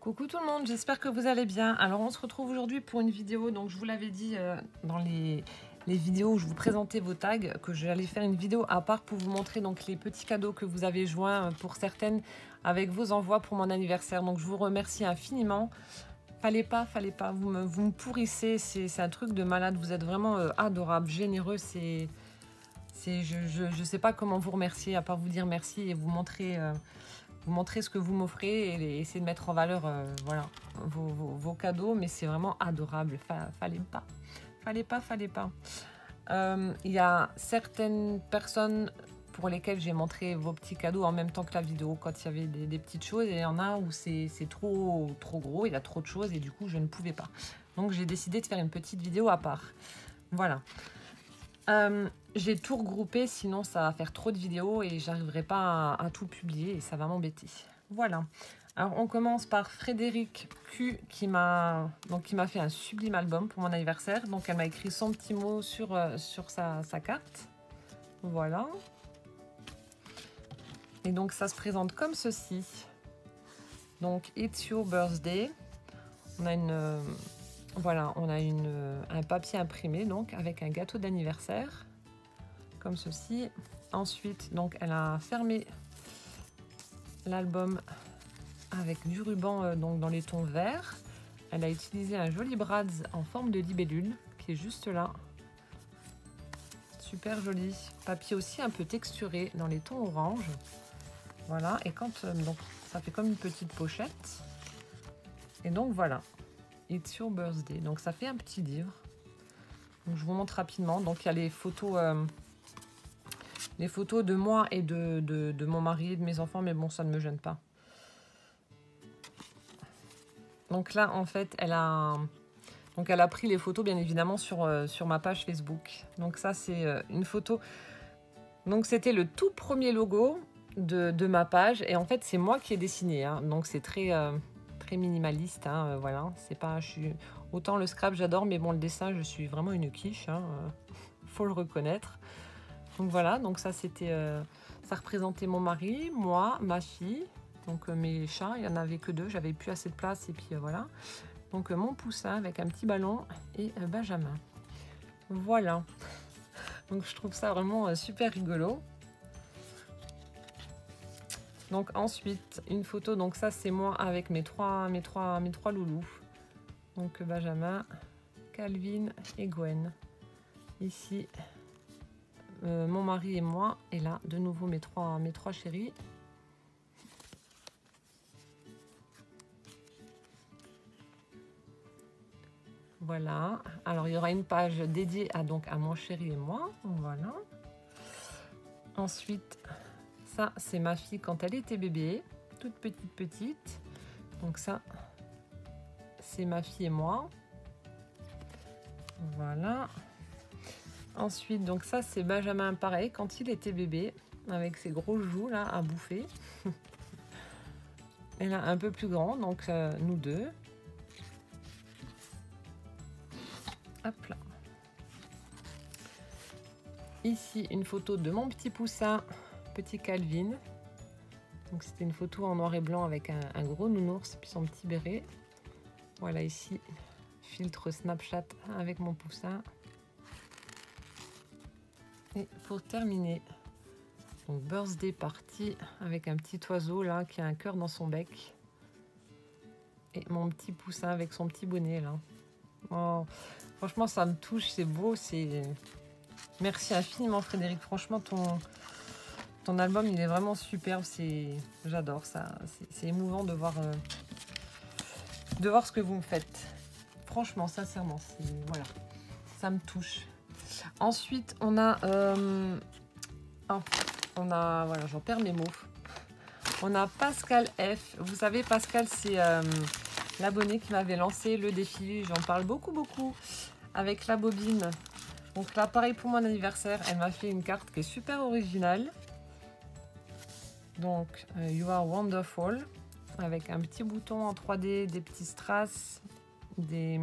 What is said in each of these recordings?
Coucou tout le monde, j'espère que vous allez bien. Alors on se retrouve aujourd'hui pour une vidéo, donc je vous l'avais dit dans les vidéos où je vous présentais vos tags, que j'allais faire une vidéo à part pour vous montrer donc les petits cadeaux que vous avez joints pour certaines avec vos envois pour mon anniversaire. Donc je vous remercie infiniment. Fallait pas, vous me pourrissez, c'est un truc de malade, vous êtes vraiment adorable, généreux, je sais pas comment vous remercier à part vous dire merci et vous montrer ce que vous m'offrez et essayer de mettre en valeur voilà, vos cadeaux, mais c'est vraiment adorable. Fallait pas. Il y a certaines personnes pour lesquelles j'ai montré vos petits cadeaux en même temps que la vidéo quand il y avait des petites choses, et il y en a où c'est trop gros, il y a trop de choses et du coup je ne pouvais pas. Donc j'ai décidé de faire une petite vidéo à part. Voilà. J'ai tout regroupé, sinon ça va faire trop de vidéos et j'arriverai pas à tout publier et ça va m'embêter. Voilà. Alors on commence par Frédéric Q qui m'a fait un sublime album pour mon anniversaire. Donc elle m'a écrit son petit mot sur sa carte. Voilà. Et donc ça se présente comme ceci. Donc It's Your Birthday. On a un papier imprimé donc avec un gâteau d'anniversaire comme ceci. Ensuite, donc elle a fermé l'album avec du ruban donc dans les tons verts. Elle a utilisé un joli brads en forme de libellule qui est juste là. Super joli. Papier aussi un peu texturé dans les tons orange. Voilà. Et quand donc ça fait comme une petite pochette. Et donc voilà. It's Your Birthday. Donc ça fait un petit livre. Donc, je vous montre rapidement. Donc il y a les photos de moi et de mon mari et de mes enfants, mais bon, ça ne me gêne pas. Donc là, en fait, elle a pris les photos, bien évidemment, sur ma page Facebook. Donc ça, c'est une photo. Donc c'était le tout premier logo de ma page. Et en fait, c'est moi qui ai dessiné. Hein. Donc c'est très minimaliste. Hein, voilà. C'est pas, autant le scrap, j'adore, mais bon, le dessin, je suis vraiment une quiche. Hein, faut le reconnaître. Donc voilà, donc ça c'était, ça représentait mon mari, moi, ma fille, donc mes chats, il n'y en avait que 2, j'avais plus assez de place et puis voilà. Donc mon poussin avec un petit ballon et Benjamin. Voilà, donc je trouve ça vraiment super rigolo. Donc ensuite une photo, donc ça c'est moi avec mes trois loulous. Donc Benjamin, Calvin et Gwen. Ici. Mon mari et moi, et là de nouveau mes trois chéris. Voilà, alors il y aura une page dédiée à mon chéri et moi, voilà. Ensuite, ça c'est ma fille quand elle était bébé, toute petite. Donc ça, c'est ma fille et moi. Voilà. Ensuite, donc ça c'est Benjamin, pareil, quand il était bébé, avec ses gros joues là à bouffer. Et là un peu plus grand, donc nous deux. Hop là. Ici une photo de mon petit poussin, petit Calvin. Donc c'était une photo en noir et blanc avec un gros nounours puis son petit béret. Voilà ici, filtre Snapchat avec mon poussin. Et pour terminer, donc birthday party avec un petit oiseau là qui a un cœur dans son bec. Et mon petit poussin avec son petit bonnet là. Oh, franchement ça me touche, c'est beau, c'est... Merci infiniment Frédéric, franchement ton album il est vraiment superbe, j'adore ça, c'est émouvant de voir ce que vous me faites. Franchement, sincèrement, voilà, ça me touche. Ensuite, on a, voilà, j'en perds mes mots. On a Pascal F. Vous savez, Pascal, c'est l'abonné qui m'avait lancé le défi. J'en parle beaucoup avec la bobine. Donc là, pareil pour mon anniversaire, elle m'a fait une carte qui est super originale. Donc, You Are Wonderful, avec un petit bouton en 3D, des petits strass, des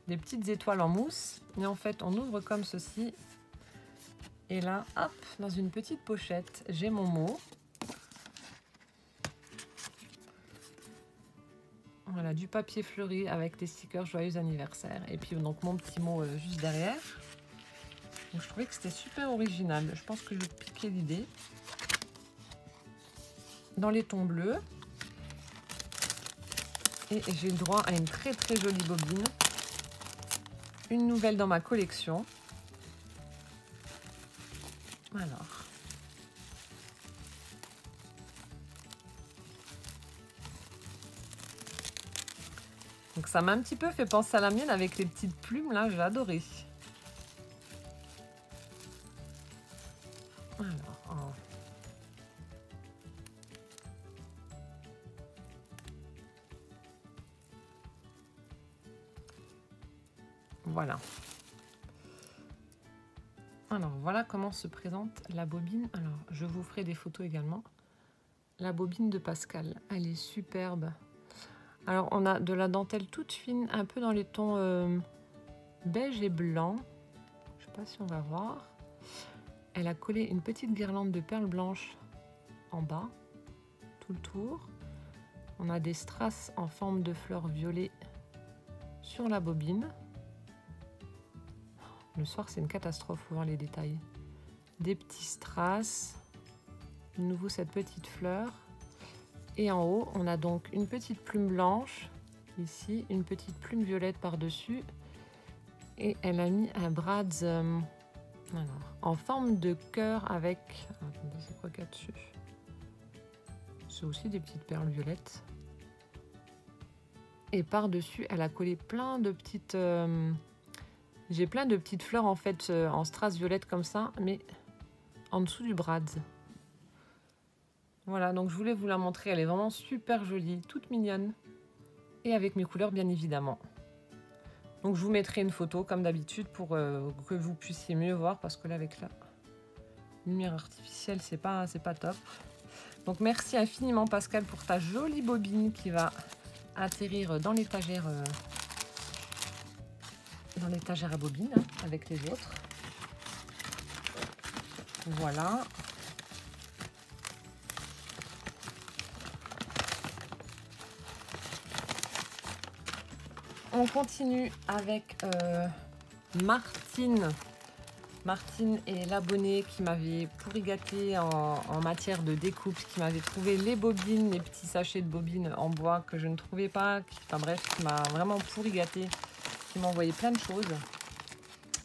petites étoiles en mousse. Et en fait, on ouvre comme ceci. Et là, hop, dans une petite pochette, j'ai mon mot. Voilà, du papier fleuri avec des stickers joyeux anniversaire. Et puis donc mon petit mot juste derrière. Donc, je trouvais que c'était super original. Je pense que je piquais l'idée. Dans les tons bleus. Et j'ai le droit à une très très jolie bobine. Une nouvelle dans ma collection. Alors. Donc ça m'a un petit peu fait penser à la mienne avec les petites plumes là, j'ai adoré. Alors, oh. Voilà. Alors voilà comment se présente la bobine. Alors je vous ferai des photos également. La bobine de Pascal, elle est superbe. Alors on a de la dentelle toute fine, un peu dans les tons beige et blanc. Je ne sais pas si on va voir. Elle a collé une petite guirlande de perles blanches en bas, tout le tour. On a des strass en forme de fleurs violet sur la bobine. Le soir, c'est une catastrophe, faut voir les détails. Des petits strass, de nouveau cette petite fleur. Et en haut, on a donc une petite plume blanche, ici, une petite plume violette par-dessus. Et elle a mis un brads en forme de cœur avec... Attendez, c'est quoi qu'il y a dessus? C'est aussi des petites perles violettes. Et par-dessus, elle a collé plein de petites... J'ai plein de petites fleurs en fait en strass violette comme ça, mais en dessous du brads. Voilà, donc je voulais vous la montrer. Elle est vraiment super jolie, toute mignonne. Et avec mes couleurs bien évidemment. Donc je vous mettrai une photo comme d'habitude pour que vous puissiez mieux voir. Parce que là avec la lumière artificielle, c'est pas top. Donc merci infiniment Pascal pour ta jolie bobine qui va atterrir dans l'étagère à bobine hein, avec les autres. Voilà. On continue avec Martine. Martine est l'abonnée qui m'avait pourri gâté en matière de découpe, qui m'avait trouvé les bobines, les petits sachets de bobines en bois que je ne trouvais pas, enfin bref, qui m'a vraiment pourri gâté, qui m'a envoyé plein de choses,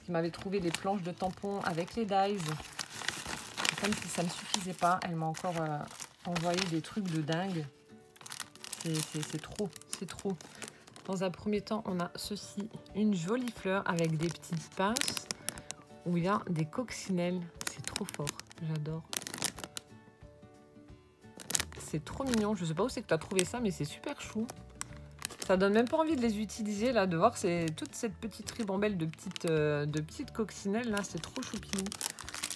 qui m'avait trouvé les planches de tampons avec les dies. Et comme si ça ne suffisait pas, elle m'a encore envoyé des trucs de dingue. C'est trop, c'est trop. Dans un premier temps, on a ceci, une jolie fleur avec des petites pinces où il y a des coccinelles. C'est trop fort, j'adore. C'est trop mignon. Je sais pas où c'est que tu as trouvé ça, mais c'est super chou. Ça donne même pas envie de les utiliser, là, de voir toute cette petite ribambelle de petites coccinelles, là. C'est trop choupinou.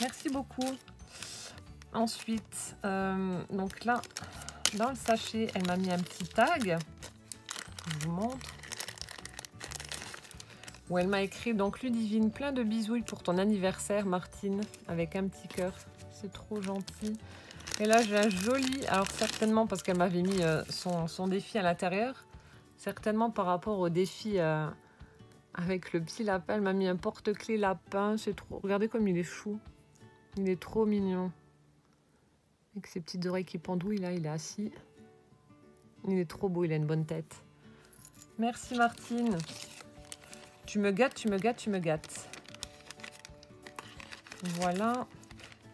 Merci beaucoup. Ensuite, donc là, dans le sachet, elle m'a mis un petit tag. Je vous montre. Où elle m'a écrit donc Ludivine, plein de bisouilles pour ton anniversaire Martine, avec un petit cœur. C'est trop gentil. Et là j'ai un joli, alors certainement parce qu'elle m'avait mis son défi à l'intérieur, certainement par rapport au défi avec le petit lapin, elle m'a mis un porte-clés lapin. C'est trop. Regardez comme il est chou. Il est trop mignon. Avec ses petites oreilles qui pendouillent là, il est assis. Il est trop beau, il a une bonne tête. Merci Martine. Tu me gâtes, tu me gâtes, tu me gâtes. Voilà.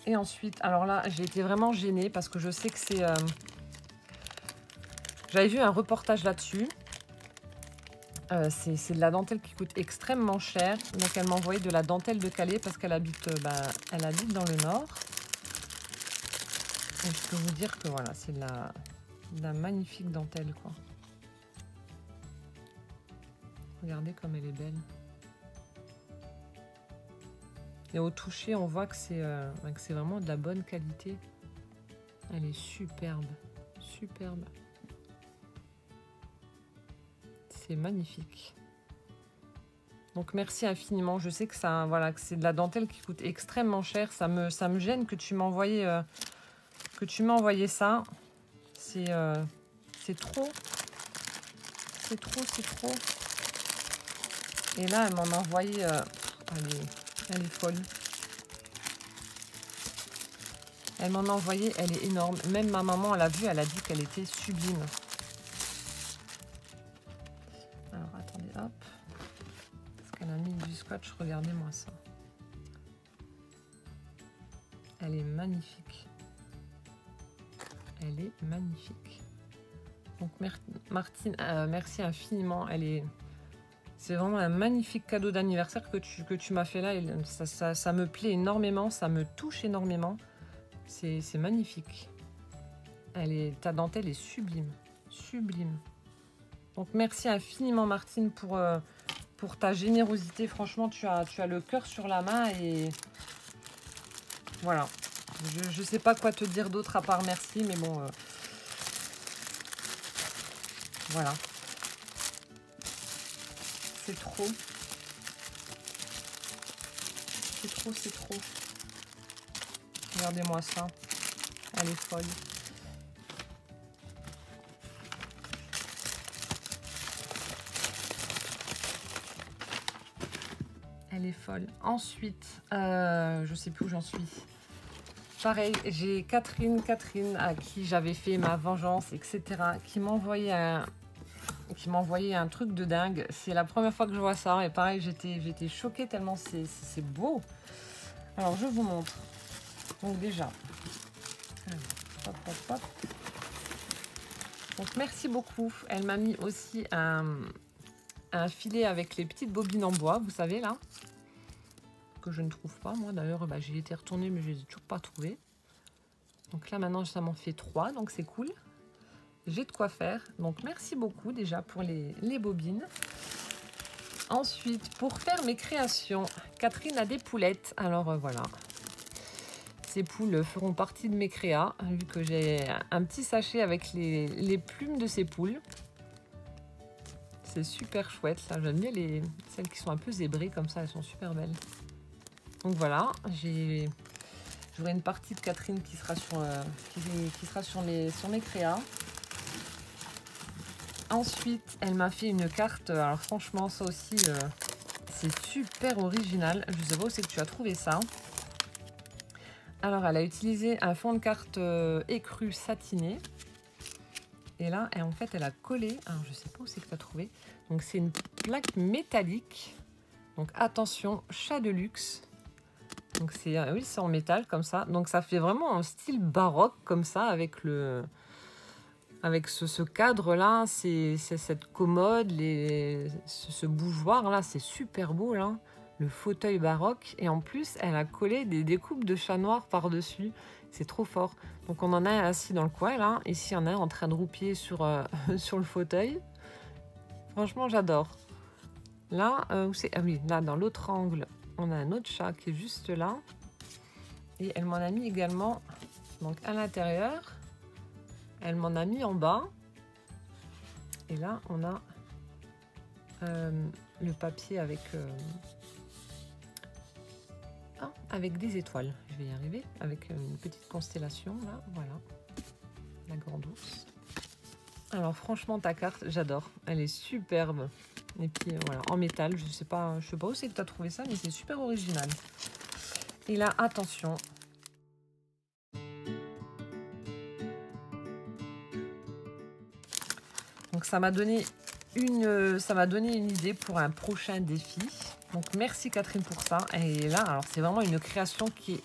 Et ensuite, alors là, j'ai été vraiment gênée parce que je sais que c'est... J'avais vu un reportage là-dessus. C'est de la dentelle qui coûte extrêmement cher. Donc elle m'a envoyé de la dentelle de Calais parce qu'elle habite, elle habite dans le nord. Et je peux vous dire que voilà, c'est de la magnifique dentelle, quoi. Regardez comme elle est belle. Et au toucher, on voit que c'est vraiment de la bonne qualité. Elle est superbe. Superbe. C'est magnifique. Donc merci infiniment. Je sais que ça, voilà, que c'est de la dentelle qui coûte extrêmement cher. Ça me gêne que tu m'as envoyé ça. C'est trop. c'est trop, c'est trop. Et là, elle m'en a envoyé... elle est folle. Elle m'en a envoyé, elle est énorme. Même ma maman, elle a vu, elle a dit qu'elle était sublime. Alors, attendez, hop. Parce qu'elle a mis du scotch, regardez-moi ça. Elle est magnifique. Elle est magnifique. Donc, Martine, merci infiniment. C'est vraiment un magnifique cadeau d'anniversaire que tu m'as fait là. Et ça me plaît énormément, ça me touche énormément. C'est magnifique. Ta dentelle est sublime. Sublime. Donc, merci infiniment, Martine, pour ta générosité. Franchement, tu as le cœur sur la main et voilà. Je sais pas quoi te dire d'autre à part merci, mais bon, voilà. C'est trop. C'est trop, c'est trop. Regardez-moi ça. Elle est folle. Elle est folle. Ensuite, je sais plus où j'en suis. Pareil, j'ai Catherine à qui j'avais fait ma vengeance, etc. qui m'a envoyé un truc de dingue. C'est la première fois que je vois ça. Et pareil, j'étais choquée tellement c'est beau. Alors, je vous montre. Donc déjà, hop, hop, hop. Donc, merci beaucoup. Elle m'a mis aussi un filet avec les petites bobines en bois, vous savez, là. Que je ne trouve pas, moi. D'ailleurs, j'ai été retournée, mais je ne les ai toujours pas trouvées. Donc là, maintenant, ça m'en fait 3, donc c'est cool. J'ai de quoi faire. Donc, merci beaucoup déjà pour les bobines. Ensuite, pour faire mes créations, Catherine a des poulettes. Alors, voilà. Ces poules feront partie de mes créas, vu que j'ai un petit sachet avec les plumes de ces poules. C'est super chouette. Là, j'aime bien celles qui sont un peu zébrées, comme ça, elles sont super belles. Donc voilà, j'aurai une partie de Catherine qui sera sur mes créas. Ensuite, elle m'a fait une carte. Alors franchement, ça aussi, c'est super original. Je sais pas où c'est que tu as trouvé ça. Alors, elle a utilisé un fond de carte écru satiné. Et là, en fait, elle a collé. Alors, je sais pas où c'est que tu as trouvé. Donc, c'est une plaque métallique. Donc, attention, chat de luxe. Donc, oui, c'est en métal comme ça. Donc, ça fait vraiment un style baroque comme ça avec ce cadre-là. C'est cette commode, ce bougeoir-là. C'est super beau, là. Le fauteuil baroque. Et en plus, elle a collé des découpes de chat noir par-dessus. C'est trop fort. Donc, on en a un assis dans le coin, là. Ici, il y en a un en train de roupiller sur le fauteuil. Franchement, j'adore. Là, où c'est? Ah oui, là, dans l'autre angle, on a un autre chat qui est juste là. Et elle m'en a mis également donc à l'intérieur. Elle m'en a mis en bas. Et là, on a le papier avec des étoiles. Je vais y arriver. Avec une petite constellation, là. Voilà. La grande ours. Alors, franchement, ta carte, j'adore. Elle est superbe. Et puis, voilà, en métal. Je sais pas où c'est que tu as trouvé ça, mais c'est super original. Et là, attention. Donc, ça m'a donné une idée pour un prochain défi. Donc, merci Catherine pour ça. Et là, alors, c'est vraiment une création qui est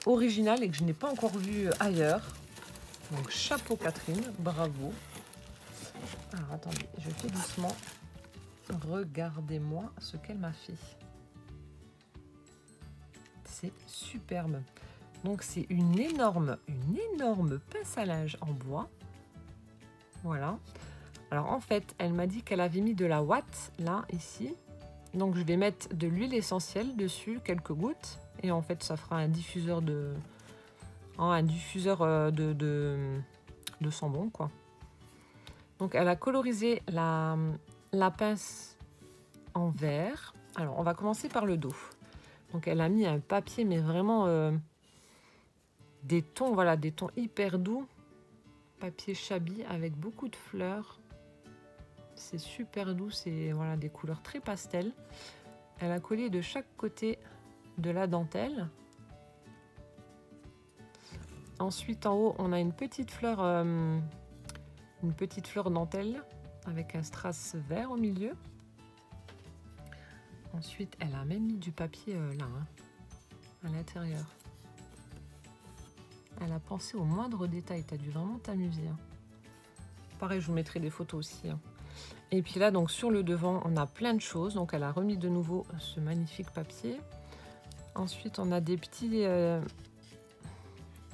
originale et que je n'ai pas encore vue ailleurs. Donc, chapeau Catherine, bravo. Alors, attendez, je fais doucement. Regardez-moi ce qu'elle m'a fait. C'est superbe. Donc, c'est une énorme pince à linge en bois. Voilà. Alors, en fait, elle m'a dit qu'elle avait mis de la ouate, là, ici. Donc, je vais mettre de l'huile essentielle dessus, quelques gouttes. Et en fait, ça fera un diffuseur de sambon, quoi. Donc, elle a colorisé la pince en vert. Alors, on va commencer par le dos. Donc, elle a mis un papier, mais vraiment des tons, voilà, des tons hyper doux. Papier chabi avec beaucoup de fleurs. C'est super doux, c'est voilà, des couleurs très pastel. Elle a collé de chaque côté de la dentelle. Ensuite, en haut, on a une petite fleur dentelle avec un strass vert au milieu. Ensuite, elle a même mis du papier là, hein, à l'intérieur. Elle a pensé au moindre détail. Tu as dû vraiment t'amuser. Hein. Pareil, je vous mettrai des photos aussi. Hein. Et puis là, donc sur le devant, on a plein de choses. Donc, elle a remis de nouveau ce magnifique papier. Ensuite, on a des petits,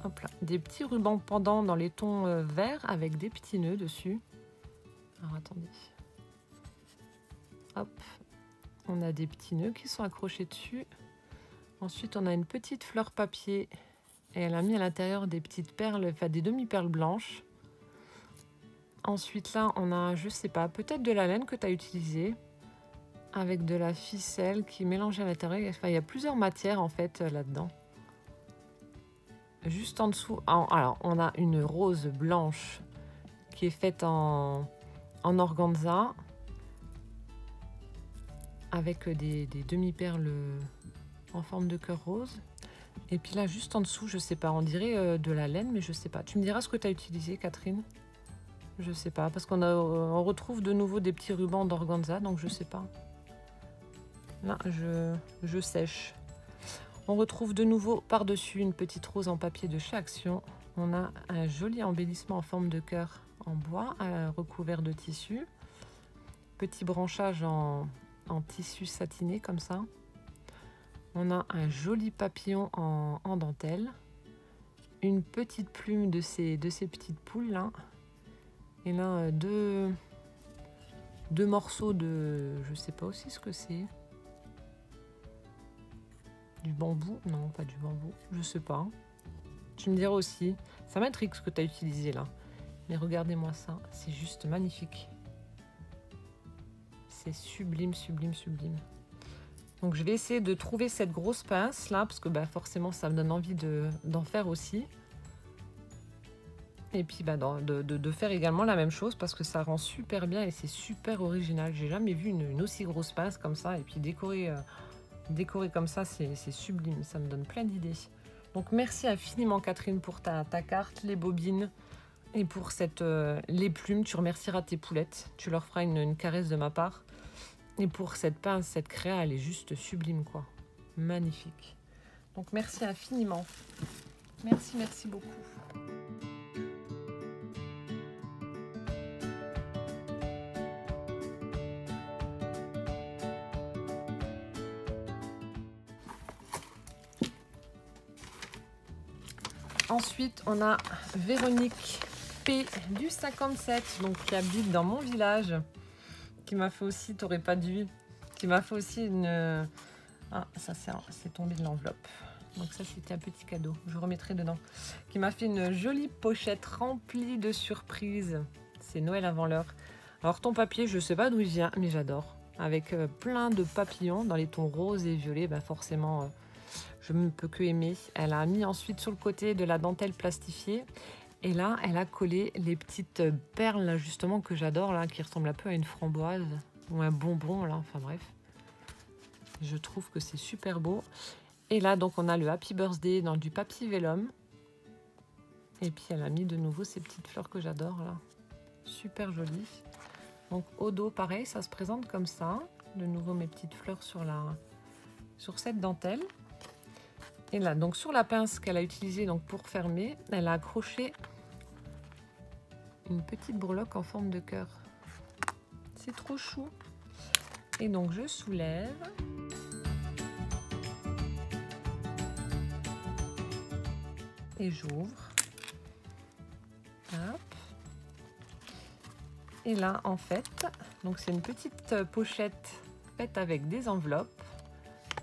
hop là, des petits rubans pendants dans les tons verts avec des petits nœuds dessus. Alors, attendez. Hop. On a des petits nœuds qui sont accrochés dessus. Ensuite, on a une petite fleur papier. Et elle a mis à l'intérieur des petites perles, enfin des demi-perles blanches. Ensuite, là, on a, je sais pas, peut-être de la laine que tu as utilisée. Avec de la ficelle qui est mélangée à l'intérieur. Enfin, il y a plusieurs matières, en fait, là-dedans. Juste en dessous, alors, on a une rose blanche qui est faite en organza. Avec des demi-perles en forme de cœur rose. Et puis là, juste en dessous, je sais pas, on dirait de la laine, mais je sais pas. Tu me diras ce que tu as utilisé, Catherine? Je sais pas, parce on retrouve de nouveau des petits rubans d'organza, donc je sais pas. Là, je sèche. On retrouve de nouveau par-dessus une petite rose en papier de chez Action. On a un joli embellissement en forme de cœur en bois, recouvert de tissu. Petit branchage en tissu satiné comme ça. On a un joli papillon en dentelle. Une petite plume de ces petites poules là. Et là, deux morceaux de... Je sais pas aussi ce que c'est. Du bambou? Non, pas du bambou. Je sais pas. Tu me diras aussi. Ça m'intrigue ce que tu as utilisé là. Mais regardez-moi ça. C'est juste magnifique. C'est sublime, sublime, sublime. Donc je vais essayer de trouver cette grosse pince là, parce que bah, forcément ça me donne envie d'en faire aussi. Et puis bah, de faire également la même chose, parce que ça rend super bien et c'est super original. J'ai jamais vu une aussi grosse pince comme ça. Et puis décorer comme ça, c'est sublime. Ça me donne plein d'idées. Donc merci infiniment Catherine pour ta carte, les bobines et pour les plumes. Tu remercieras tes poulettes. Tu leur feras une caresse de ma part. Et pour cette pince, cette créa, elle est juste sublime, quoi. Magnifique. Donc, merci infiniment. Merci, merci beaucoup. Ensuite, on a Véronique P du 57, donc qui habite dans mon village. Qui m'a fait aussi, t'aurais pas dû, qui m'a fait aussi une... Ah, ça c'est tombé de l'enveloppe. Donc ça, c'était un petit cadeau. Je remettrai dedans. Qui m'a fait une jolie pochette remplie de surprises. C'est Noël avant l'heure. Alors, ton papier, je sais pas d'où il vient, mais j'adore. Avec plein de papillons dans les tons roses et violets. Bah forcément, je ne peux que aimer. Elle a mis ensuite sur le côté de la dentelle plastifiée. Et là, elle a collé les petites perles, là, justement, que j'adore, là, qui ressemblent un peu à une framboise ou un bonbon, là, enfin bref. Je trouve que c'est super beau. Et là, donc, on a le Happy Birthday dans du papier vélum. Et puis, elle a mis de nouveau ces petites fleurs que j'adore, là. Super jolies. Donc, au dos, pareil, ça se présente comme ça. De nouveau, mes petites fleurs sur cette dentelle. Et là, donc sur la pince qu'elle a utilisée donc, pour fermer, elle a accroché une petite breloque en forme de cœur. C'est trop chou. Et donc je soulève. Et j'ouvre. Hop. Et là, en fait, donc c'est une petite pochette faite avec des enveloppes.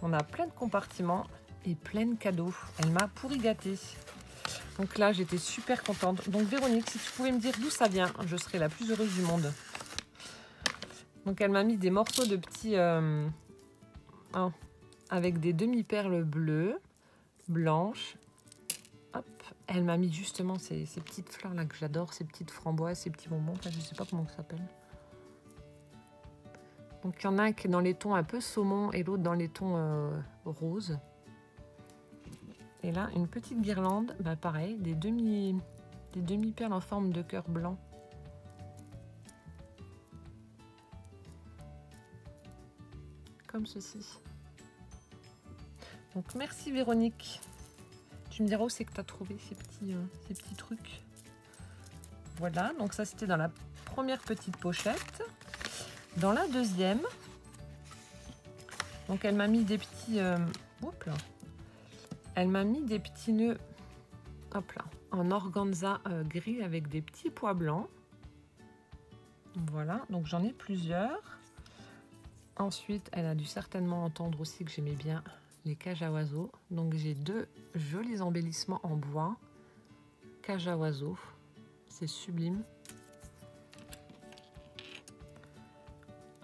On a plein de compartiments et plein de cadeaux. Elle m'a pourri gâtée. Donc là, j'étais super contente. Donc Véronique, si tu pouvais me dire d'où ça vient, je serais la plus heureuse du monde. Donc elle m'a mis des morceaux de petits... avec des demi-perles bleues, blanches. Hop. Elle m'a mis justement ces petites fleurs là que j'adore, ces petites framboises, ces petits bonbons. Enfin, je ne sais pas comment ça s'appelle. Donc il y en a un qui est dans les tons un peu saumon et l'autre dans les tons roses. Et là, une petite guirlande, bah pareil, des demi-perles en forme de cœur blanc. Comme ceci. Donc merci Véronique. Tu me diras où c'est que tu as trouvé ces petits trucs. Voilà, donc ça c'était dans la première petite pochette. Dans la deuxième, donc elle m'a mis des petits... hop là. Elle m'a mis des petits nœuds, hop là, en organza gris avec des petits pois blancs. Voilà, donc j'en ai plusieurs. Ensuite, elle a dû certainement entendre aussi que j'aimais bien les cages à oiseaux. Donc j'ai deux jolis embellissements en bois. Cage à oiseaux, c'est sublime.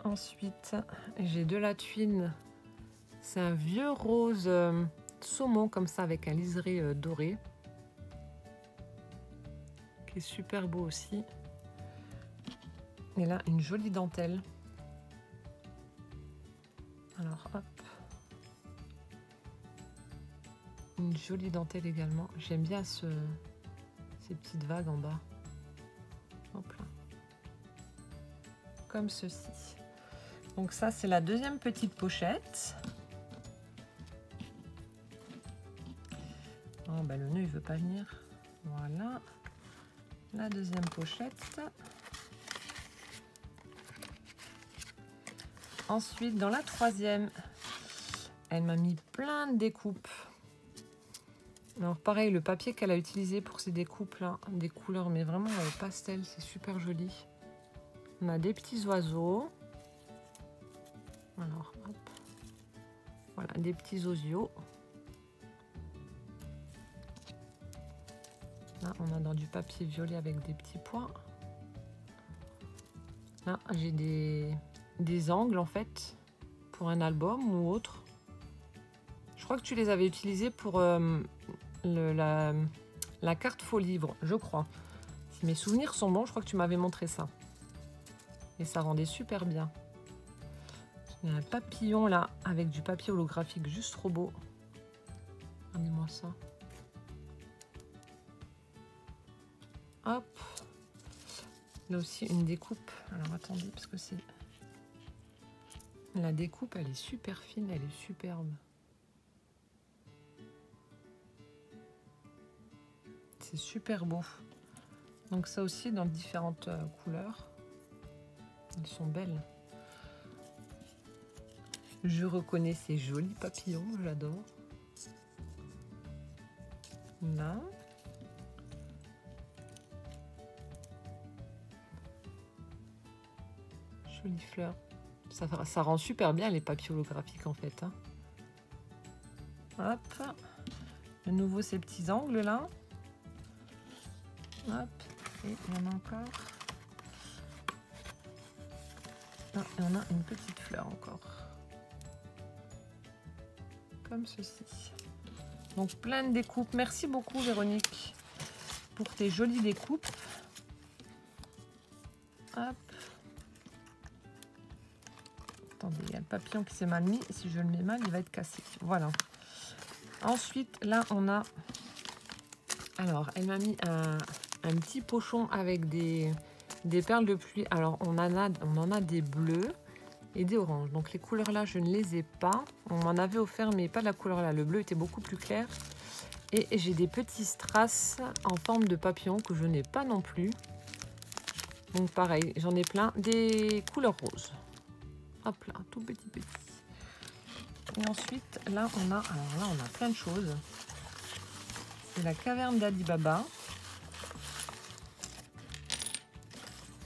Ensuite, j'ai de la tuile. C'est un vieux rose saumon comme ça avec un liseré doré. Qui est super beau aussi. Et là, une jolie dentelle. Alors, hop. Une jolie dentelle également. J'aime bien ces petites vagues en bas. Hop là. Comme ceci. Donc ça, c'est la deuxième petite pochette. Oh, bah, le nœud, il veut pas venir. Voilà. La deuxième pochette. Ensuite, dans la troisième, elle m'a mis plein de découpes. Alors pareil, le papier qu'elle a utilisé pour ces découpes là, des couleurs mais vraiment pastel, c'est super joli. On a des petits oiseaux. Alors hop. Voilà, des petits osios. Là, on a dans du papier violet avec des petits pois. Là, j'ai des angles en fait pour un album ou autre. Je crois que tu les avais utilisés pour la carte faux livre, je crois. Si mes souvenirs sont bons, je crois que tu m'avais montré ça. Et ça rendait super bien. Il y a un papillon là avec du papier holographique juste trop beau. Regardez-moi ça. Hop. Là aussi une découpe. Alors attendez, parce que c'est... La découpe, elle est super fine, elle est superbe. C'est super beau. Donc ça aussi dans différentes couleurs. Elles sont belles. Je reconnais ces jolis papillons, j'adore. Là. Jolie fleur. Ça rend super bien les papiers holographiques en fait. Hein. Hop. De nouveau ces petits angles là. Hop. Et il y en a encore. Ah, et on a une petite fleur encore. Comme ceci. Donc plein de découpes. Merci beaucoup Véronique pour tes jolies découpes. Hop. Attendez, il y a le papillon qui s'est mal mis. Si je le mets mal, il va être cassé. Voilà. Ensuite, là, on a... Alors, elle m'a mis un petit pochon avec des perles de pluie. Alors, on en a des bleus et des oranges. Donc, les couleurs là, je ne les ai pas. On m'en avait offert, mais pas de la couleur là. Le bleu était beaucoup plus clair. Et j'ai des petits strass en forme de papillon que je n'ai pas non plus. Donc, pareil, j'en ai plein. Des couleurs roses. Hop là, tout petit. Et ensuite, là, on a plein de choses. C'est la caverne d'Ali Baba.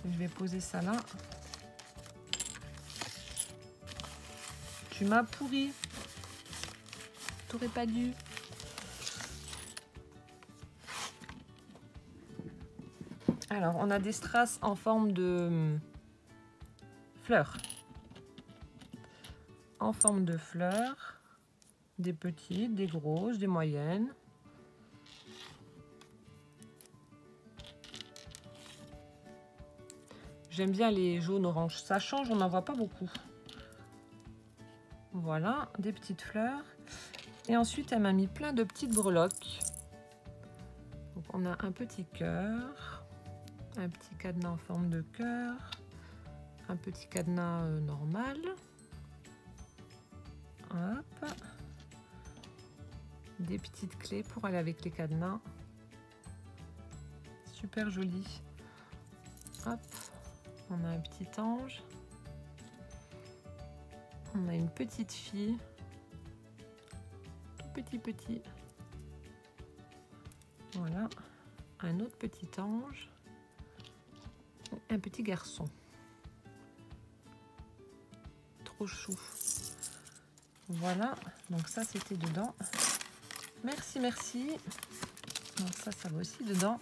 Je vais poser ça là. Tu m'as pourri. T'aurais pas dû. Alors, on a des strass en forme de fleurs. En forme de fleurs. Des petites, des grosses, des moyennes. J'aime bien les jaunes oranges. Ça change, on n'en voit pas beaucoup. Voilà, des petites fleurs. Et ensuite, elle m'a mis plein de petites breloques. Donc, on a un petit cœur, un petit cadenas en forme de cœur, un petit cadenas normal. Hop. Des petites clés pour aller avec les cadenas. Super joli. Hop. On a un petit ange. On a une petite fille. Tout petit. Voilà. Un autre petit ange. Un petit garçon. Trop chou. Voilà. Donc ça, c'était dedans. Merci. Donc ça va aussi dedans.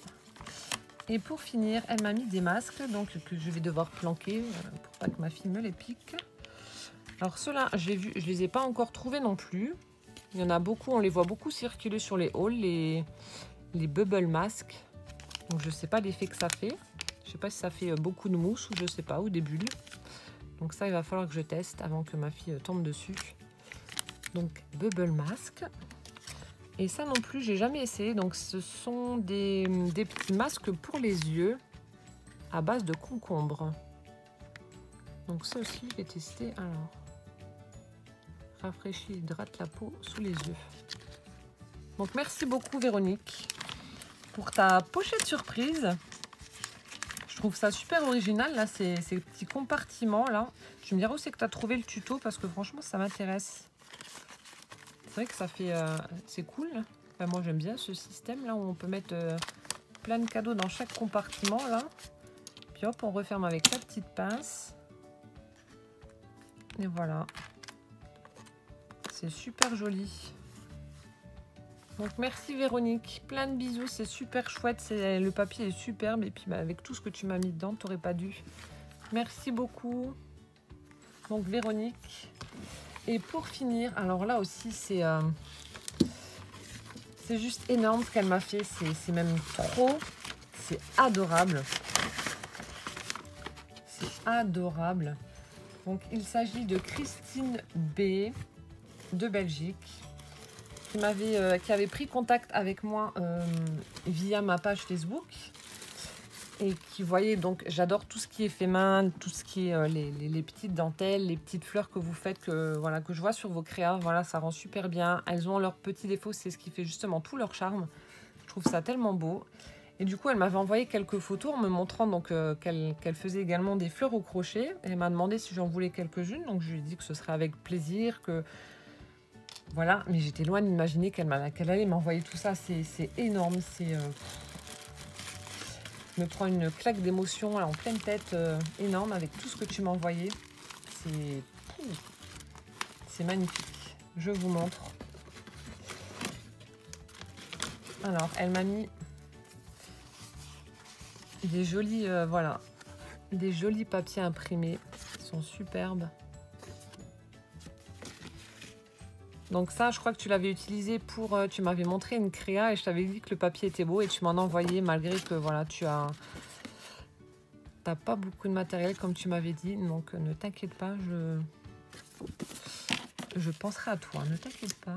Et pour finir, elle m'a mis des masques donc que je vais devoir planquer pour pas que ma fille me les pique. Alors ceux-là, je les ai pas encore trouvés non plus. Il y en a beaucoup, on les voit beaucoup circuler sur les hauls, les bubble masks. Donc je sais pas l'effet que ça fait. Je sais pas si ça fait beaucoup de mousse ou je sais pas, ou des bulles. Donc ça, il va falloir que je teste avant que ma fille tombe dessus. Donc bubble mask. Et ça non plus, j'ai jamais essayé. Donc ce sont des petits masques pour les yeux à base de concombre. Donc ça aussi, je vais tester. Alors, rafraîchit, hydrate la peau sous les yeux. Donc merci beaucoup Véronique pour ta pochette surprise. Je trouve ça super original là, ces petits compartiments là. Tu me diras où c'est que tu as trouvé le tuto parce que franchement ça m'intéresse. C'est vrai que ça fait... c'est cool. Enfin, moi, j'aime bien ce système là où on peut mettre plein de cadeaux dans chaque compartiment là. Puis hop, on referme avec la petite pince. Et voilà. C'est super joli. Donc, merci Véronique. Plein de bisous. C'est super chouette. Le papier est superbe. Et puis, bah, avec tout ce que tu m'as mis dedans, tu n'aurais pas dû. Merci beaucoup. Donc, Véronique... Et pour finir, alors là aussi, c'est juste énorme ce qu'elle m'a fait. C'est même trop. C'est adorable. C'est adorable. Donc, il s'agit de Christine B. de Belgique qui avait pris contact avec moi via ma page Facebook. Et qui voyait, donc j'adore tout ce qui est fait main, tout ce qui est les petites dentelles, les petites fleurs que vous faites, que je vois sur vos créas, voilà, ça rend super bien. Elles ont leurs petits défauts, c'est ce qui fait justement tout leur charme. Je trouve ça tellement beau. Et du coup, elle m'avait envoyé quelques photos en me montrant donc qu'elle faisait également des fleurs au crochet. Et elle m'a demandé si j'en voulais quelques-unes, donc je lui ai dit que ce serait avec plaisir, que voilà. Mais j'étais loin d'imaginer qu'elle allait m'envoyer tout ça. C'est énorme, c'est... Je me prends une claque d'émotion en pleine tête énorme avec tout ce que tu m'as envoyé. C'est magnifique. Je vous montre. Alors, elle m'a mis des jolis, voilà, des jolis papiers imprimés. Ils sont superbes. Donc ça, je crois que tu l'avais utilisé pour... tu m'avais montré une créa et je t'avais dit que le papier était beau et tu m'en as envoyé malgré que voilà, t'as pas beaucoup de matériel comme tu m'avais dit. Donc ne t'inquiète pas, je penserai à toi, ne t'inquiète pas.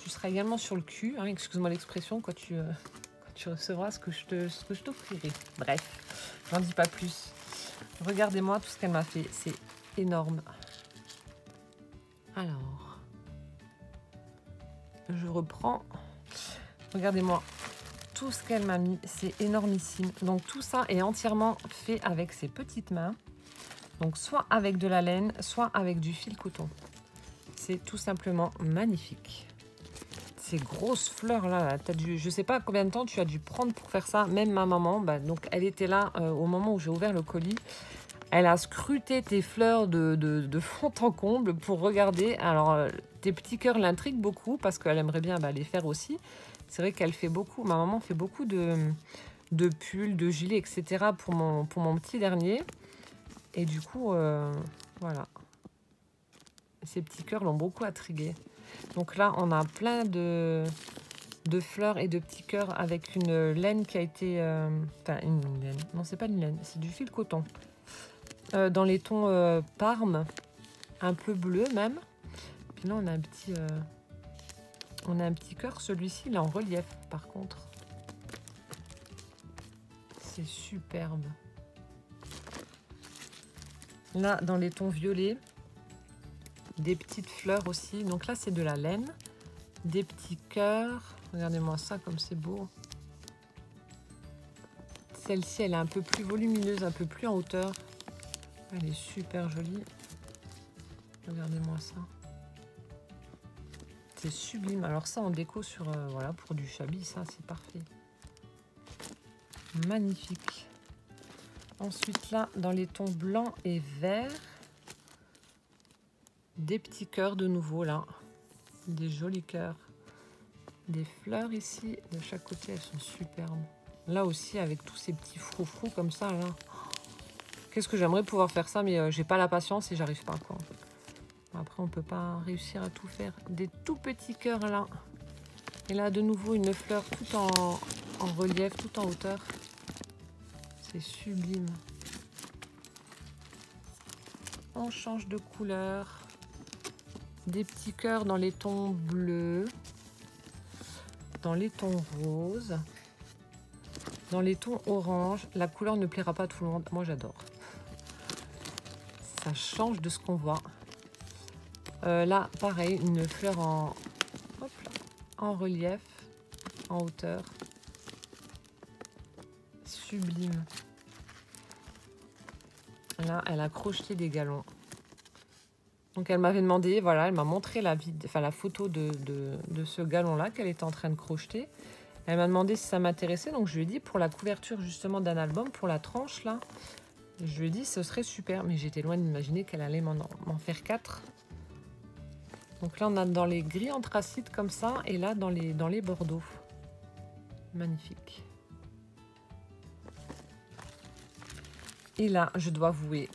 Tu seras également sur le cul, hein, excuse-moi l'expression, quand tu recevras ce que je t'offrirai. Bref, j'en dis pas plus. Regardez-moi tout ce qu'elle m'a fait, c'est énorme. Alors, je reprends. Regardez-moi tout ce qu'elle m'a mis, c'est énormissime. Donc tout ça est entièrement fait avec ses petites mains. Donc soit avec de la laine, soit avec du fil coton. C'est tout simplement magnifique. Ces grosses fleurs là, je sais pas combien de temps tu as dû prendre pour faire ça. Même ma maman, donc elle était là au moment où j'ai ouvert le colis. Elle a scruté tes fleurs de fond en comble pour regarder. Alors, tes petits cœurs l'intriguent beaucoup parce qu'elle aimerait bien les faire aussi. C'est vrai qu'elle fait beaucoup, ma maman fait beaucoup de pulls, de gilets, etc. pour mon petit dernier. Et du coup, voilà. Ces petits cœurs l'ont beaucoup intriguée. Donc là, on a plein de fleurs et de petits cœurs avec une laine qui a été... Enfin, une laine. Non, c'est pas une laine, c'est du fil coton. Dans les tons Parme. un peu bleu même. Puis là, on a un petit cœur. Celui-ci, il est en relief, par contre. C'est superbe. Là, dans les tons violets, des petites fleurs aussi. Donc là, c'est de la laine. Des petits cœurs. Regardez-moi ça, comme c'est beau. Celle-ci, elle est un peu plus volumineuse, un peu plus en hauteur. Elle est super jolie. Regardez-moi ça. C'est sublime. Alors ça, en déco sur, voilà, pour du chablis, ça, c'est parfait. Magnifique. Ensuite, là, dans les tons blancs et verts, des petits cœurs de nouveau, là. Des jolis cœurs. Des fleurs ici. De chaque côté, elles sont superbes. Là aussi, avec tous ces petits froufrous comme ça, là. Qu'est-ce que j'aimerais pouvoir faire ça, mais j'ai pas la patience et j'arrive pas, quoi. Après, on peut pas réussir à tout faire. Des tout petits cœurs, là. Et là, de nouveau, une fleur tout en relief, tout en hauteur. C'est sublime. On change de couleur. Des petits cœurs dans les tons bleus. Dans les tons roses. Dans les tons orange. La couleur ne plaira pas à tout le monde. Moi, j'adore. Ça change de ce qu'on voit. Là, pareil, une fleur hop là, en relief, en hauteur. Sublime. Là, elle a crocheté des galons. Donc, elle m'avait demandé, voilà, elle m'a montré la photo de ce galon-là qu'elle était en train de crocheter. Elle m'a demandé si ça m'intéressait. Donc, je lui ai dit, pour la couverture justement d'un album, pour la tranche, là, je lui ai dit, ce serait super. Mais j'étais loin d'imaginer qu'elle allait m'en faire 4. Donc là, on a dans les gris anthracite comme ça, et là, dans les bordeaux. Magnifique. Et là, je dois avouer,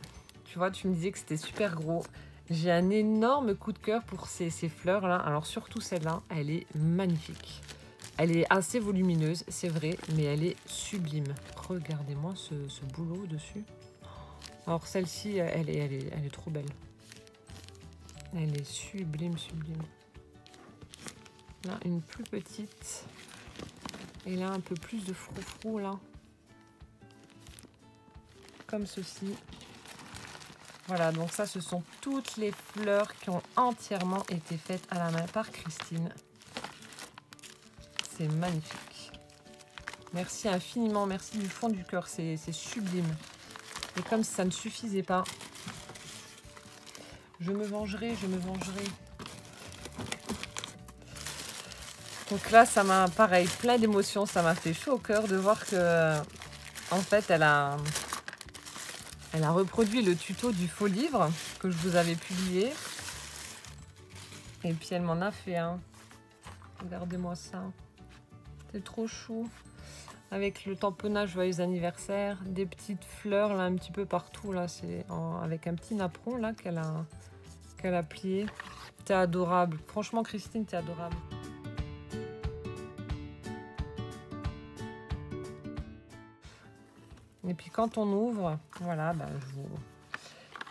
tu vois, tu me disais que c'était super gros. J'ai un énorme coup de cœur pour ces fleurs-là. Alors, surtout celle-là, elle est magnifique. Elle est assez volumineuse, c'est vrai, mais elle est sublime. Regardez-moi ce boulot dessus. Alors, celle-ci, elle est trop belle. Elle est sublime, sublime. Là, une plus petite. Et là, un peu plus de froufrou, là. Comme ceci. Voilà, donc ça, ce sont toutes les fleurs qui ont entièrement été faites à la main par Christine. C'est magnifique. Merci infiniment, merci du fond du cœur, c'est sublime. Et comme si ça ne suffisait pas, je me vengerai, je me vengerai. Donc là, ça m'a, pareil, plein d'émotions. Ça m'a fait chaud au cœur de voir que, en fait, elle a reproduit le tuto du faux livre que je vous avais publié. Et puis, elle m'en a fait un. Regardez-moi ça. C'est trop chou. Avec le tamponnage joyeux anniversaire, des petites fleurs là un petit peu partout là, c'est avec un petit napperon là qu'elle a plié. T'es adorable. Franchement, Christine, t'es adorable. Et puis quand on ouvre, voilà, bah,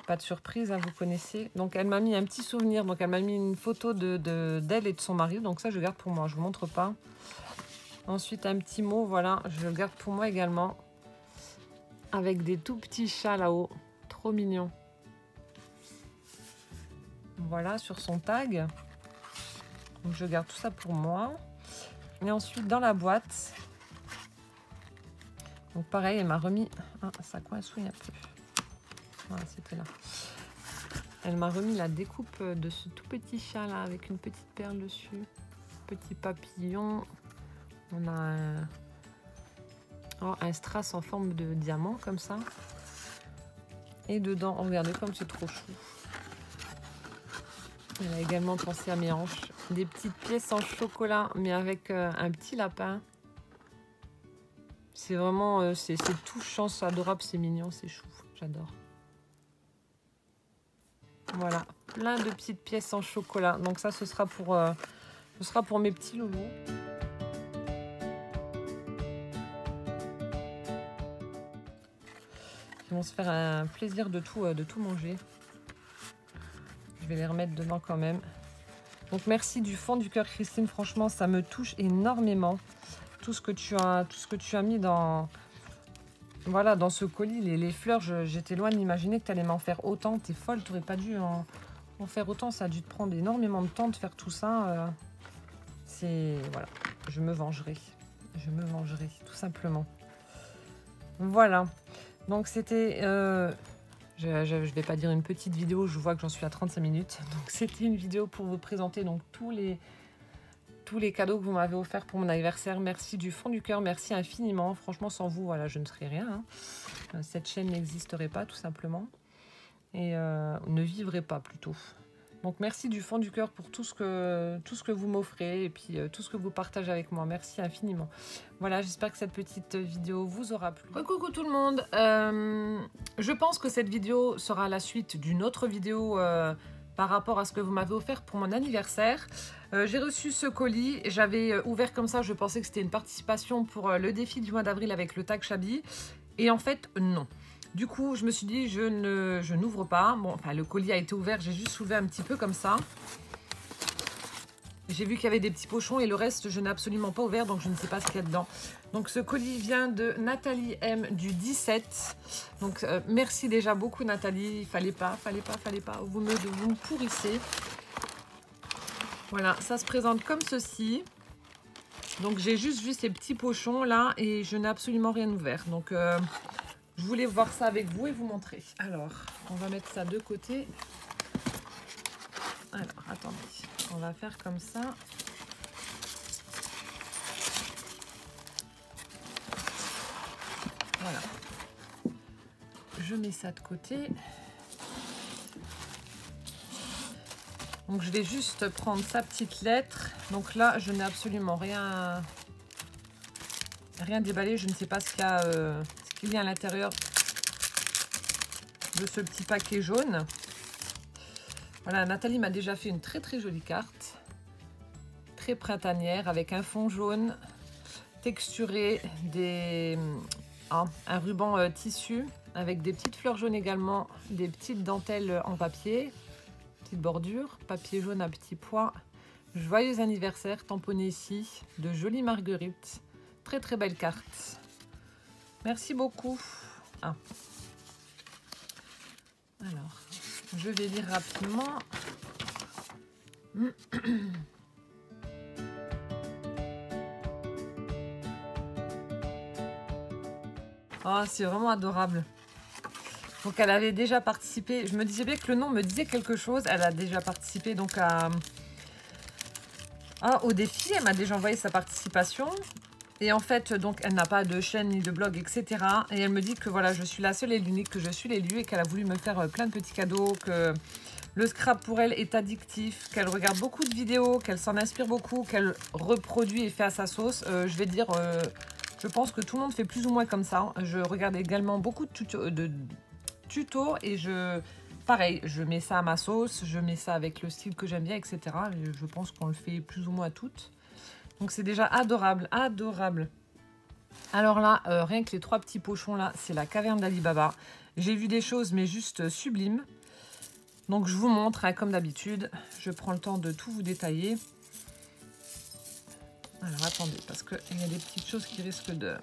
pas de surprise, hein, vous connaissez. Donc elle m'a mis un petit souvenir, donc elle m'a mis une photo d'elle et de son mari, donc ça je garde pour moi, je vous montre pas. Ensuite un petit mot, voilà, je le garde pour moi également. Avec des tout petits chats là-haut, trop mignons. Voilà, sur son tag. Donc je garde tout ça pour moi. Et ensuite dans la boîte, donc pareil, elle m'a remis... Ah, ça coince, oui, un peu. Voilà, c'était là. Elle m'a remis la découpe de ce tout petit chat là, avec une petite perle dessus. Petit papillon. On a un strass en forme de diamant, comme ça. Et dedans, regardez comme c'est trop chou. Elle a également pensé à mes hanches. Des petites pièces en chocolat, mais avec un petit lapin. C'est vraiment, c'est touchant, c'est adorable, c'est mignon, c'est chou. J'adore. Voilà, plein de petites pièces en chocolat. Donc ça, ce sera pour mes petits loulous. Ils vont se faire un plaisir de tout manger. Je vais les remettre dedans quand même. Donc merci du fond du cœur Christine, franchement ça me touche énormément. Tout ce que tu as mis dans, voilà, dans ce colis, les fleurs, j'étais loin d'imaginer que tu allais m'en faire autant. T'es folle, tu n'aurais pas dû en faire autant, ça a dû te prendre énormément de temps de faire tout ça. C'est, voilà, je me vengerai, tout simplement. Voilà, donc c'était... je ne vais pas dire une petite vidéo, je vois que j'en suis à 35 minutes. Donc c'était une vidéo pour vous présenter donc tous les cadeaux que vous m'avez offerts pour mon anniversaire. Merci du fond du cœur, merci infiniment. Franchement, sans vous, voilà, je ne serais rien. Hein. Cette chaîne n'existerait pas, tout simplement. Et ne vivrait pas, plutôt. Donc merci du fond du cœur pour tout ce que vous m'offrez et puis tout ce que vous partagez avec moi. Merci infiniment. Voilà, j'espère que cette petite vidéo vous aura plu. Coucou tout le monde. Je pense que cette vidéo sera la suite d'une autre vidéo par rapport à ce que vous m'avez offert pour mon anniversaire. J'ai reçu ce colis. J'avais ouvert comme ça. Je pensais que c'était une participation pour le défi du mois d'avril avec le tag Chabi. Et en fait, non. Du coup, je me suis dit, je n'ouvre pas. Bon, enfin, le colis a été ouvert, j'ai juste soulevé un petit peu comme ça. J'ai vu qu'il y avait des petits pochons et le reste, je n'ai absolument pas ouvert, donc je ne sais pas ce qu'il y a dedans. Donc, ce colis vient de Nathalie M du 17. Donc, merci déjà beaucoup, Nathalie. Il fallait pas. Vous me pourrissez. Voilà, ça se présente comme ceci. Donc, j'ai juste vu ces petits pochons là et je n'ai absolument rien ouvert. Donc, je voulais voir ça avec vous et vous montrer. Alors, on va mettre ça de côté. Alors, attendez. On va faire comme ça. Voilà. Je mets ça de côté. Donc, je vais juste prendre sa petite lettre. Donc là, je n'ai absolument rien déballé. Je ne sais pas ce qu'il y a à l'intérieur de ce petit paquet jaune. Voilà, Nathalie m'a déjà fait une très très jolie carte, très printanière, avec un fond jaune texturé, un ruban tissu avec des petites fleurs jaunes également, des petites dentelles en papier, petite bordure, papier jaune à petits pois. Joyeux anniversaire, tamponné ici, de jolies marguerites, très très belle carte. Merci beaucoup. Alors, je vais lire rapidement. Oh, c'est vraiment adorable. Donc, elle avait déjà participé. Je me disais bien que le nom me disait quelque chose. Elle a déjà participé donc au défi. Elle m'a déjà envoyé sa participation. Et en fait, donc, elle n'a pas de chaîne ni de blog, etc. Et elle me dit que voilà, je suis la seule et l'unique, que je suis l'élu et qu'elle a voulu me faire plein de petits cadeaux, que le scrap pour elle est addictif, qu'elle regarde beaucoup de vidéos, qu'elle s'en inspire beaucoup, qu'elle reproduit et fait à sa sauce. Je vais dire, je pense que tout le monde fait plus ou moins comme ça. Je regarde également beaucoup de tutos et pareil, je mets ça à ma sauce, je mets ça avec le style que j'aime bien, etc. Et je pense qu'on le fait plus ou moins toutes. Donc c'est déjà adorable, adorable. Alors là, rien que les 3 petits pochons là, c'est la caverne d'Ali Baba. J'ai vu des choses mais juste sublimes. Donc je vous montre, hein, comme d'habitude. Je prends le temps de tout vous détailler. Alors attendez, parce qu'il y a des petites choses qui risquent de...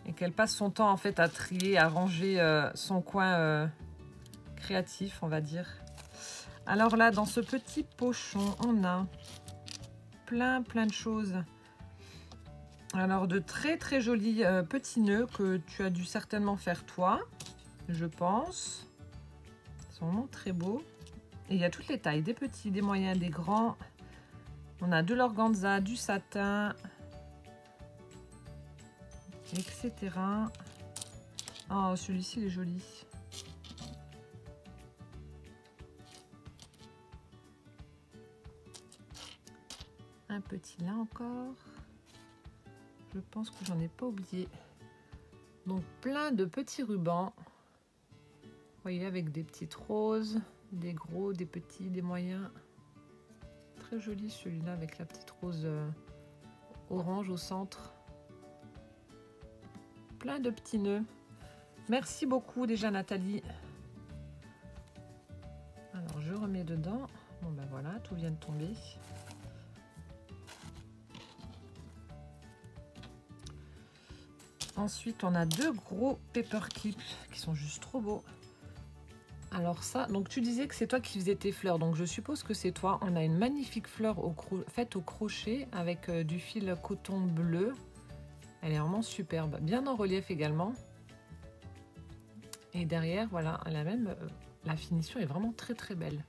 Et qu'elle passe son temps en fait à trier, à ranger son coin créatif, on va dire. Alors là, dans ce petit pochon, on a... plein de choses. Alors de très jolis petits nœuds que tu as dû certainement faire toi, je pense. Ils sont vraiment très beaux. Et il y a toutes les tailles, des petits, des moyens, des grands. On a de l'organza, du satin, etc. Oh, celui-ci il est joli. Un petit là encore. Je pense que j'en ai pas oublié. Donc plein de petits rubans. Vous voyez, avec des petites roses, des gros, des petits, des moyens. Très joli celui-là avec la petite rose orange au centre. Plein de petits nœuds. Merci beaucoup déjà Nathalie. dedans. Bon ben voilà, tout vient de tomber. Ensuite, on a 2 gros paperclips qui sont juste trop beaux. Alors ça, donc tu disais que c'est toi qui faisais tes fleurs, donc je suppose que c'est toi. On a une magnifique fleur faite au crochet avec du fil coton bleu. Elle est vraiment superbe, bien en relief également. Et derrière, voilà, elle a même, la finition est vraiment très très belle.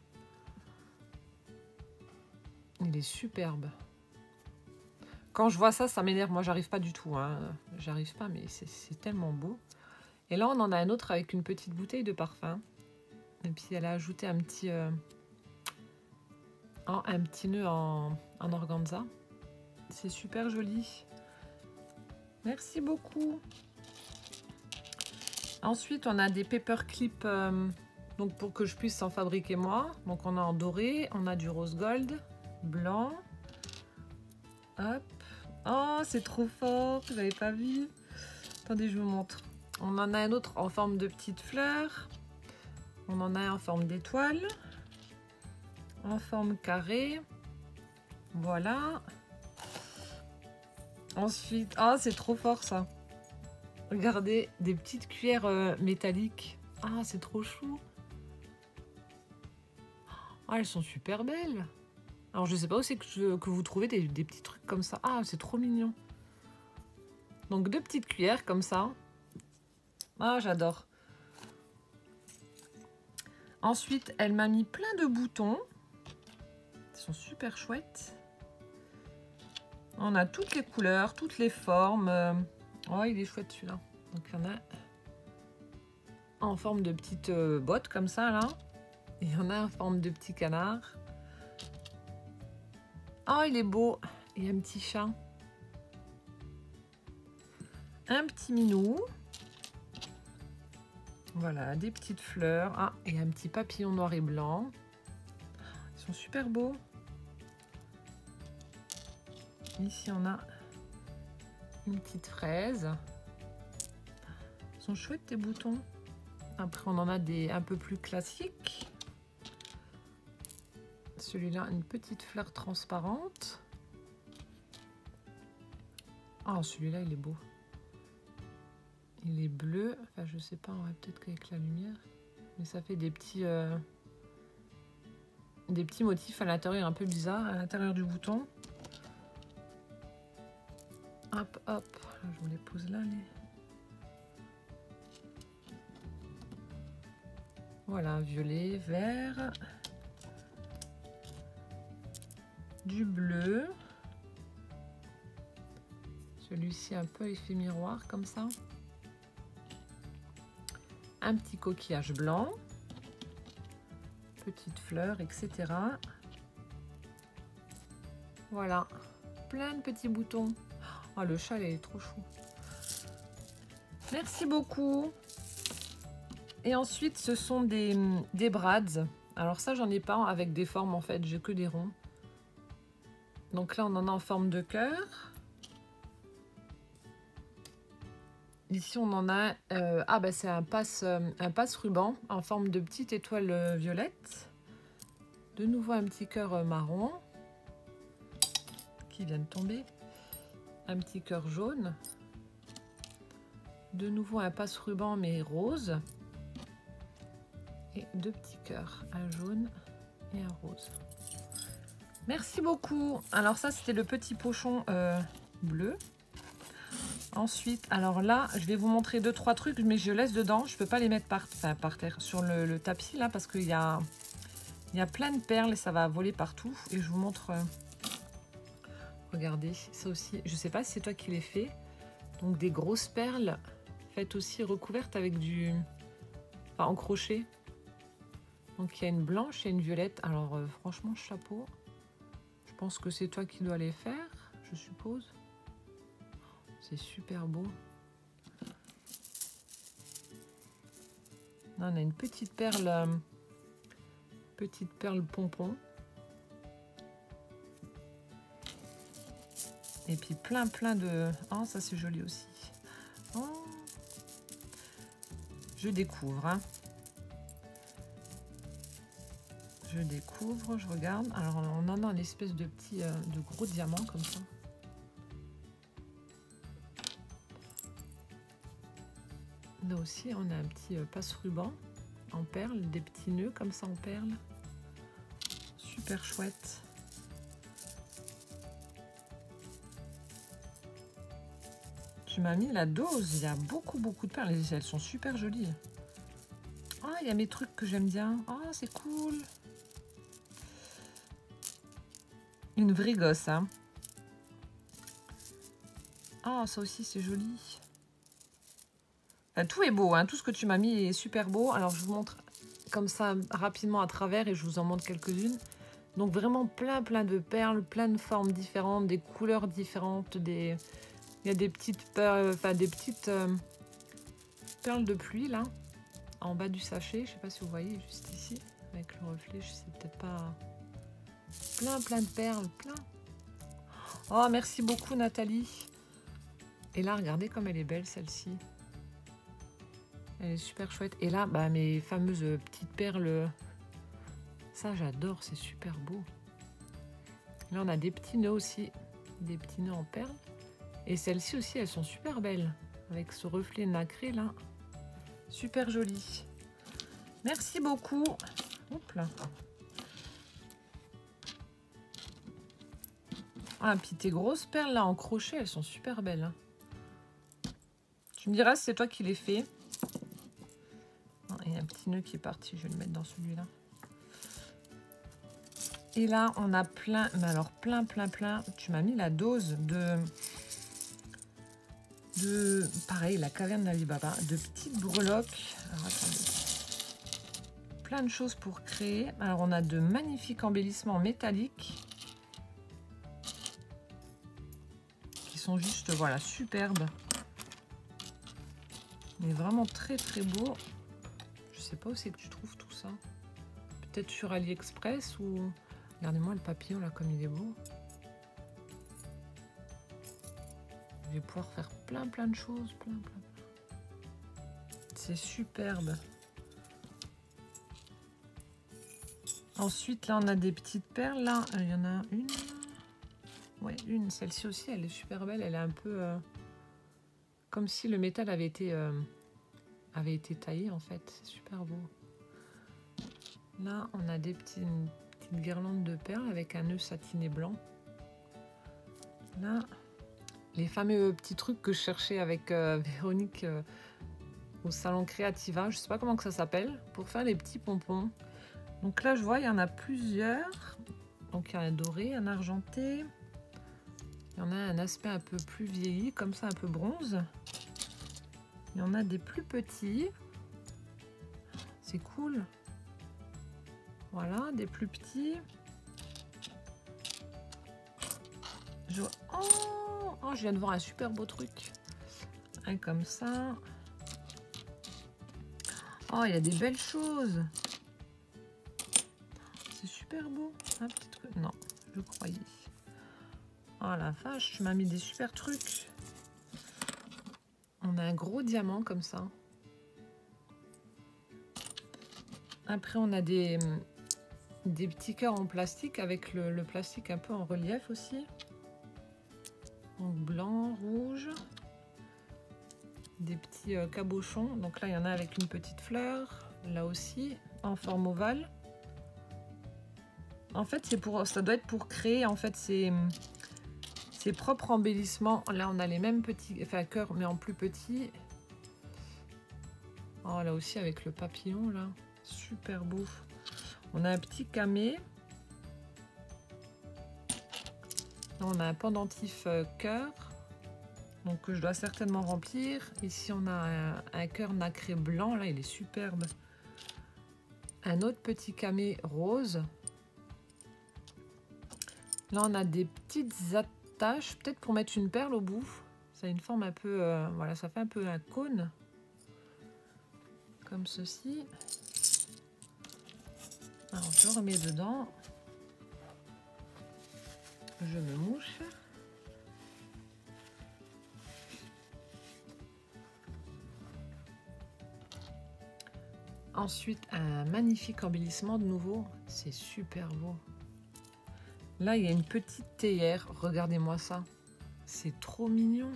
Il est superbe. Quand je vois ça, ça m'énerve. Moi, j'arrive pas du tout. Hein. J'arrive pas, mais c'est tellement beau. Et là, on en a un autre avec une petite bouteille de parfum. Et puis, elle a ajouté un petit nœud en organza. C'est super joli. Merci beaucoup. Ensuite, on a des paperclips donc pour que je puisse en fabriquer moi. Donc, on a en doré, on a du rose gold, blanc. Hop. Oh, c'est trop fort, j'avais pas vu. Attendez, je vous montre. On en a un autre en forme de petite fleur. On en a un en forme d'étoile. En forme carrée. Voilà. Ensuite, ah, c'est trop fort ça. Regardez, des petites cuillères métalliques. Ah, c'est trop chou. Ah, elles sont super belles. Alors, je sais pas où c'est que vous trouvez des petits trucs comme ça. Ah, c'est trop mignon. Donc, 2 petites cuillères comme ça. Ah, j'adore. Ensuite, elle m'a mis plein de boutons. Ils sont super chouettes. On a toutes les couleurs, toutes les formes. Oh, il est chouette celui-là. Donc, il y en a en forme de petites bottes comme ça, là. Et il y en a en forme de petits canards. Oh, il est beau. Il y a un petit chat. Un petit minou. Voilà, des petites fleurs. Ah, et un petit papillon noir et blanc. Ils sont super beaux. Ici, on a une petite fraise. Ils sont chouettes, tes boutons. Après, on en a des un peu plus classiques. Celui-là, une petite fleur transparente. Ah, celui-là, il est beau. Il est bleu. Enfin, je sais pas, peut-être qu'avec la lumière. Mais ça fait des petits motifs à l'intérieur un peu bizarres, à l'intérieur du bouton. Hop, hop. Je vous les pose là, les... Voilà, violet, vert. Du bleu. Celui-ci un peu effet miroir, comme ça. Un petit coquillage blanc. Petite fleur, etc. Voilà. Plein de petits boutons. Oh, le chat, il est trop chou. Merci beaucoup. Et ensuite, ce sont des brads. Alors ça, j'en ai pas avec des formes, en fait. J'ai que des ronds. Donc là, on en a en forme de cœur. Ici, on en a... c'est un passe-ruban en forme de petite étoile violette. De nouveau, un petit cœur marron qui vient de tomber. Un petit cœur jaune. De nouveau, un passe-ruban, mais rose. Et 2 petits cœurs, un jaune et un rose. Merci beaucoup. Alors ça, c'était le petit pochon bleu. Ensuite, alors là, je vais vous montrer 2-3 trucs, mais je laisse dedans. Je peux pas les mettre par terre sur le tapis là, parce qu'il y a plein de perles et ça va voler partout. Et je vous montre. Regardez, ça aussi. Je sais pas si c'est toi qui les fais. Donc des grosses perles faites aussi recouvertes avec en crochet. Donc il y a une blanche et une violette. Alors franchement, chapeau. Je pense que c'est toi qui dois les faire, je suppose. C'est super beau. Là, on a une petite perle pompon. Et puis plein de... Oh, ça c'est joli aussi. Oh. Je découvre. Hein. Je découvre, je regarde. Alors on en a une espèce de petit, de gros diamant comme ça. Là aussi, on a un petit passe-ruban en perles, des petits nœuds comme ça en perles. Super chouette. Tu m'as mis la dose. Il y a beaucoup de perles. Elles sont super jolies. Ah, il y a mes trucs que j'aime bien. Ah, c'est cool. Une vraie gosse, hein. Ah, ça aussi, c'est joli. Tout est beau, hein. Tout ce que tu m'as mis est super beau. Alors, je vous montre comme ça rapidement à travers et je vous en montre quelques-unes. Donc, vraiment plein de perles, plein de formes différentes, des couleurs différentes. Il y a des petites perles, enfin des petites perles de pluie, là, en bas du sachet. Je sais pas si vous voyez, juste ici, avec le reflet. Je sais peut-être pas... Plein de perles, plein. Oh, merci beaucoup, Nathalie. Et là, regardez comme elle est belle, celle-ci. Elle est super chouette. Et là, bah, mes fameuses petites perles. Ça, j'adore, c'est super beau. Là, on a des petits nœuds aussi. Des petits nœuds en perles. Et celles-ci aussi, elles sont super belles. Avec ce reflet nacré, là. Super joli. Merci beaucoup. Hop là. Ah, puis tes grosses perles, là, en crochet, elles sont super belles. Hein. Tu me diras si c'est toi qui les fais. Il y a un petit nœud qui est parti, je vais le mettre dans celui-là. Et là, on a plein, mais alors plein. Tu m'as mis la dose de pareil, la caverne d'Ali Baba, de petites breloques. Alors, attendez. Plein de choses pour créer. Alors, on a de magnifiques embellissements métalliques qui sont juste, voilà, superbes. Mais vraiment très beau. Je sais pas où c'est que tu trouves tout ça. Peut-être sur AliExpress ou... Regardez-moi le papillon là comme il est beau. Je vais pouvoir faire plein de choses. Plein. C'est superbe. Ensuite là on a des petites perles là. Il y en a une. Ouais, une. Celle-ci aussi elle est super belle. Elle est un peu... comme si le métal avait été taillé en fait. C'est super beau. Là, on a des petites guirlandes de perles avec un nœud satiné blanc. Là, les fameux petits trucs que je cherchais avec Véronique au salon Creativa. Je sais pas comment que ça s'appelle. Pour faire les petits pompons. Donc là, je vois, il y en a plusieurs. Donc il y a un doré, un argenté. Il y en a un aspect un peu plus vieilli, comme ça, un peu bronze. Il y en a des plus petits. C'est cool. Voilà, des plus petits. Oh, je viens de voir un super beau truc. Un comme ça. Oh, il y a des belles choses. C'est super beau. Un petit truc. Non, je croyais. Oh la vache, tu m'as mis des super trucs. On a un gros diamant comme ça. Après, on a des petits cœurs en plastique avec le plastique un peu en relief aussi. Donc blanc, rouge. Des petits cabochons. Donc là, il y en a avec une petite fleur. Là aussi, en forme ovale. En fait, ça doit être pour créer en fait ses propres embellissements. Là, on a les mêmes petits, enfin cœurs, mais en plus petit. Oh, là aussi avec le papillon là, super beau. On a un petit camé. Là, on a un pendentif cœur. Donc que je dois certainement remplir. Ici on a un cœur nacré blanc, là il est superbe. Un autre petit camé rose. Là on a des petites attaches, peut-être pour mettre une perle au bout. Ça a une forme un peu, voilà, ça fait un peu un cône. Comme ceci. Alors je remets dedans. Je me mouche. Ensuite, un magnifique embellissement de nouveau. C'est super beau. Là, il y a une petite théière. Regardez-moi ça. C'est trop mignon.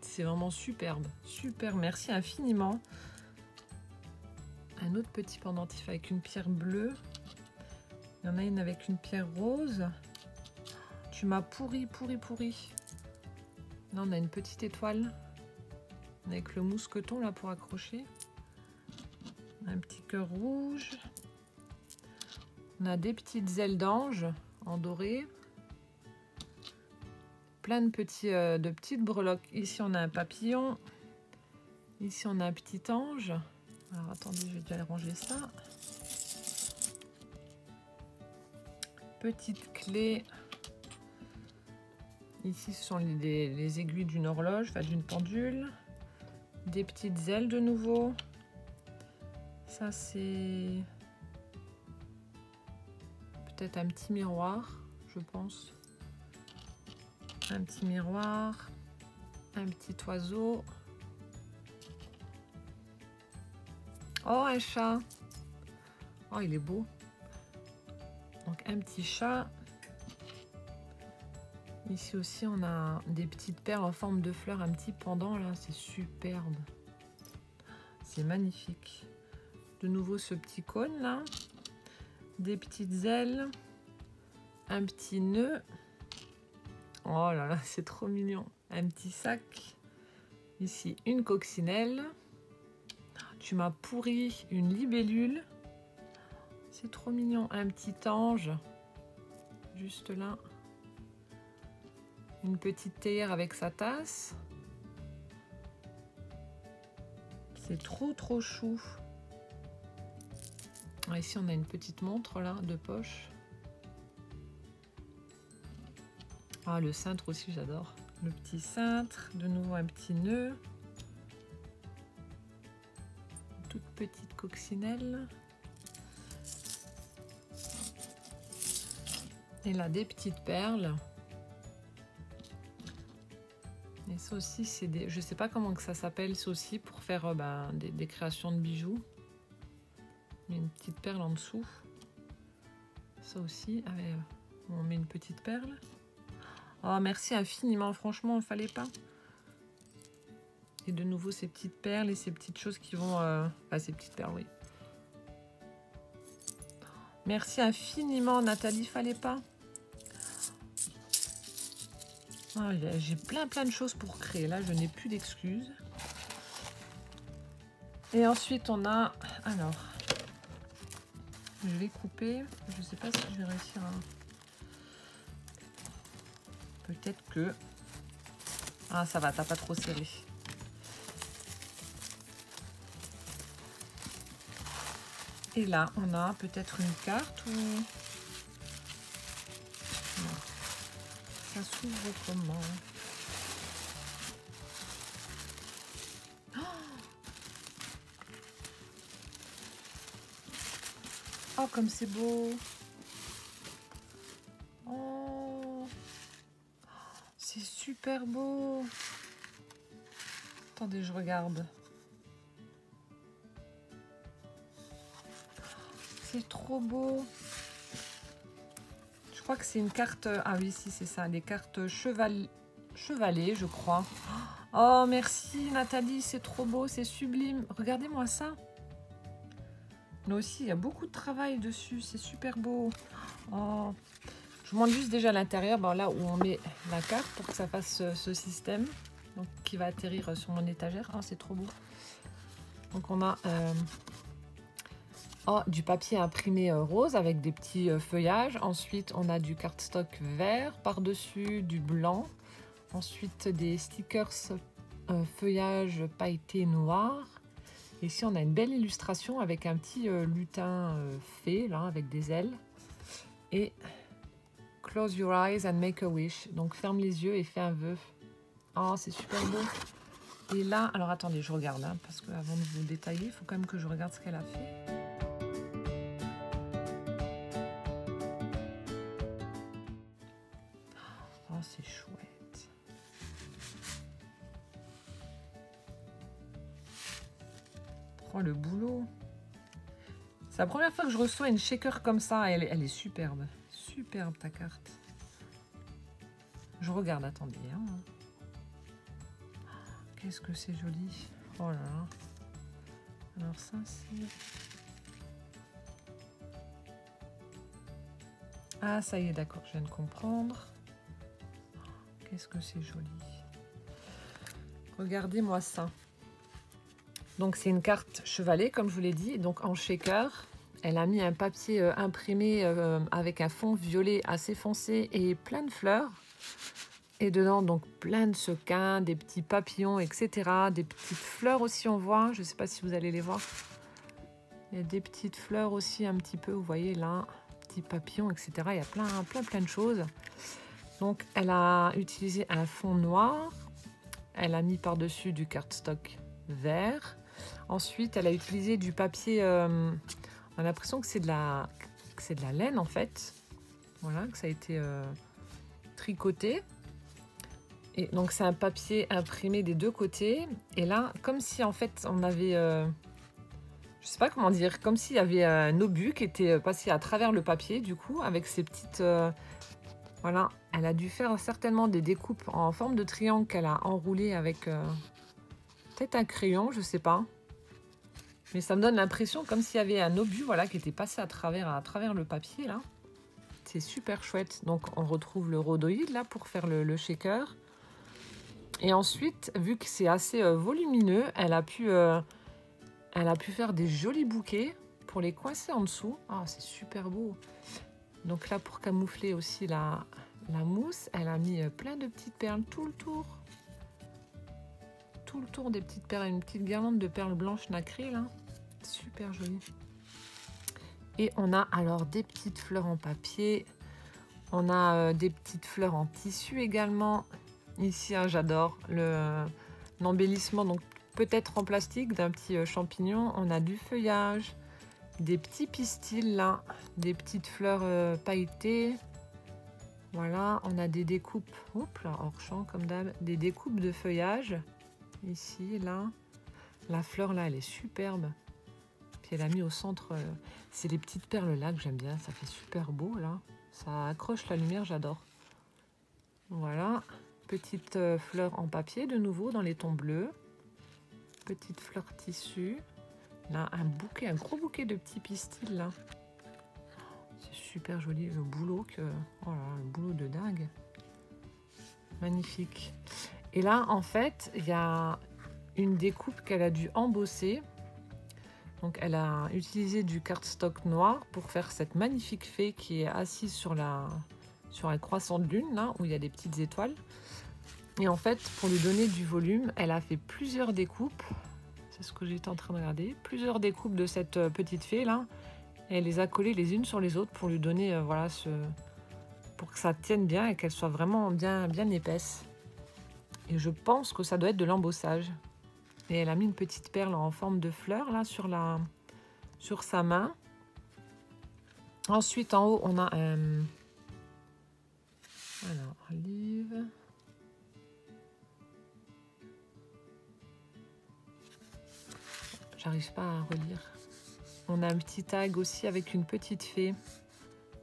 C'est vraiment superbe. Super, merci infiniment. Un autre petit pendentif avec une pierre bleue. Il y en a une avec une pierre rose. Tu m'as pourri. Là, on a une petite étoile avec le mousqueton là pour accrocher. Un petit cœur rouge. On a des petites ailes d'ange en doré. Plein de petites breloques. Ici, on a un papillon. Ici, on a un petit ange. Alors, attendez, je vais déjà ranger ça. Petite clé. Ici, ce sont les aiguilles d'une horloge, enfin d'une pendule. Des petites ailes de nouveau. Ça, c'est peut-être un petit miroir, je pense. Un petit miroir. Un petit oiseau. Oh, un chat. Oh, il est beau. Donc, un petit chat. Ici aussi, on a des petites perles en forme de fleurs, un petit pendant là, c'est superbe. C'est magnifique. De nouveau ce petit cône là. Des petites ailes. Un petit nœud. Oh là là, c'est trop mignon. Un petit sac. Ici, une coccinelle. Tu m'as pourri une libellule. C'est trop mignon. Un petit ange. Juste là. Une petite théière avec sa tasse. C'est trop chou. Ah, ici, on a une petite montre là de poche. Ah, le cintre aussi, j'adore. Le petit cintre. De nouveau, un petit nœud. Une toute petite coccinelle. Et là, des petites perles. Et ça aussi, c'est des... Je sais pas comment que ça s'appelle, ça aussi, pour faire des créations de bijoux. Il y a une petite perle en dessous. Ça aussi, on met une petite perle. Oh, merci infiniment, franchement, il ne fallait pas. Et de nouveau, ces petites perles et ces petites choses qui vont... Enfin, ces petites perles, oui. Merci infiniment, Nathalie, il fallait pas. Oh, j'ai plein de choses pour créer. Là, je n'ai plus d'excuses. Et ensuite, on a... Alors, je vais couper. Je ne sais pas si je vais réussir à... Peut-être que... Ah, ça va, t'as pas trop serré. Et là, on a peut-être une carte ou... Non. Ça s'ouvre comment? Oh, comme c'est beau! Oh! C'est super beau! Attendez, je regarde. C'est trop beau! Je crois que c'est une carte... Ah oui, si, c'est ça. Les cartes chevalet, je crois. Oh, merci Nathalie, c'est trop beau, c'est sublime. Regardez-moi ça. Là aussi, il y a beaucoup de travail dessus. C'est super beau. Oh. Je vous montre juste déjà l'intérieur, là où on met la carte pour que ça fasse ce système. Donc, qui va atterrir sur mon étagère. Oh, c'est trop beau. Donc, on a du papier imprimé rose avec des petits feuillages. Ensuite, on a du cardstock vert par-dessus, du blanc. Ensuite, des stickers feuillage pailleté noir. Ici, on a une belle illustration avec un petit lutin fée, là, avec des ailes. Et close your eyes and make a wish. Donc, ferme les yeux et fais un vœu. Oh, c'est super beau. Et là, alors attendez, je regarde, hein, parce qu'avant de vous détailler, il faut quand même que je regarde ce qu'elle a fait. Oh, c'est chouette. Oh, le boulot. C'est la première fois que je reçois une shaker comme ça. Elle est superbe. Superbe ta carte. Je regarde, attendez. Hein. Qu'est-ce que c'est joli. Oh là là. Alors ça, c'est... Ah, ça y est, d'accord, je viens de comprendre. Qu'est-ce que c'est joli. Regardez-moi ça. Donc, c'est une carte chevalet, comme je vous l'ai dit, donc en shaker. Elle a mis un papier imprimé avec un fond violet assez foncé et plein de fleurs. Et dedans, donc, plein de sequins, des petits papillons, etc. Des petites fleurs aussi, on voit. Je ne sais pas si vous allez les voir. Il y a des petites fleurs aussi, un petit peu, vous voyez là. Petits papillons, etc. Il y a plein de choses. Donc, elle a utilisé un fond noir. Elle a mis par-dessus du cardstock vert. Ensuite, elle a utilisé du papier... on a l'impression que c'est de la laine, en fait. Voilà, que ça a été tricoté. Et donc, c'est un papier imprimé des deux côtés. Et là, comme si, en fait, on avait... je sais pas comment dire. Comme s'il y avait un obus qui était passé à travers le papier, du coup, avec ces petites... voilà, elle a dû faire certainement des découpes en forme de triangle qu'elle a enroulé avec peut-être un crayon, je sais pas. Mais ça me donne l'impression comme s'il y avait un obus, voilà, qui était passé à travers le papier, là. C'est super chouette. Donc, on retrouve le rhodoïde, là, pour faire le shaker. Et ensuite, vu que c'est assez volumineux, elle a pu faire des jolis bouquets pour les coincer en dessous. Ah, c'est super beau. Donc là, pour camoufler aussi la mousse, elle a mis plein de petites perles tout le tour. Tout le tour des petites perles, une petite guirlande de perles blanches nacrées là. Super joli. Et on a alors des petites fleurs en papier. On a des petites fleurs en tissu également. Ici, hein, j'adore l'embellissement, donc peut-être en plastique d'un petit champignon. On a du feuillage, des petits pistils là, des petites fleurs pailletées. Voilà, on a des découpes, hop là, hors champ comme d'hab, des découpes de feuillage. Ici, là, la fleur là, elle est superbe. Puis elle a mis au centre, c'est les petites perles là que j'aime bien, ça fait super beau là. Ça accroche la lumière, j'adore. Voilà, petite fleur en papier de nouveau dans les tons bleus. Petite fleur tissu. Là, un gros bouquet de petits pistils là. C'est super joli, le boulot oh là, le boulot de dingue. Magnifique. Et là, en fait, il y a une découpe qu'elle a dû embosser. Donc, elle a utilisé du cardstock noir pour faire cette magnifique fée qui est assise sur un croissant de lune, là, où il y a des petites étoiles. Et en fait, pour lui donner du volume, elle a fait plusieurs découpes. C'est ce que j'étais en train de regarder. Plusieurs découpes de cette petite fée, là. Et elle les a collées les unes sur les autres pour lui donner, voilà, pour que ça tienne bien et qu'elle soit vraiment bien épaisse. Et je pense que ça doit être de l'embossage. Et elle a mis une petite perle en forme de fleur, là, sur sa main. Ensuite, en haut, on a un... Alors, olive. J'arrive pas à relire. On a un petit tag aussi avec une petite fée.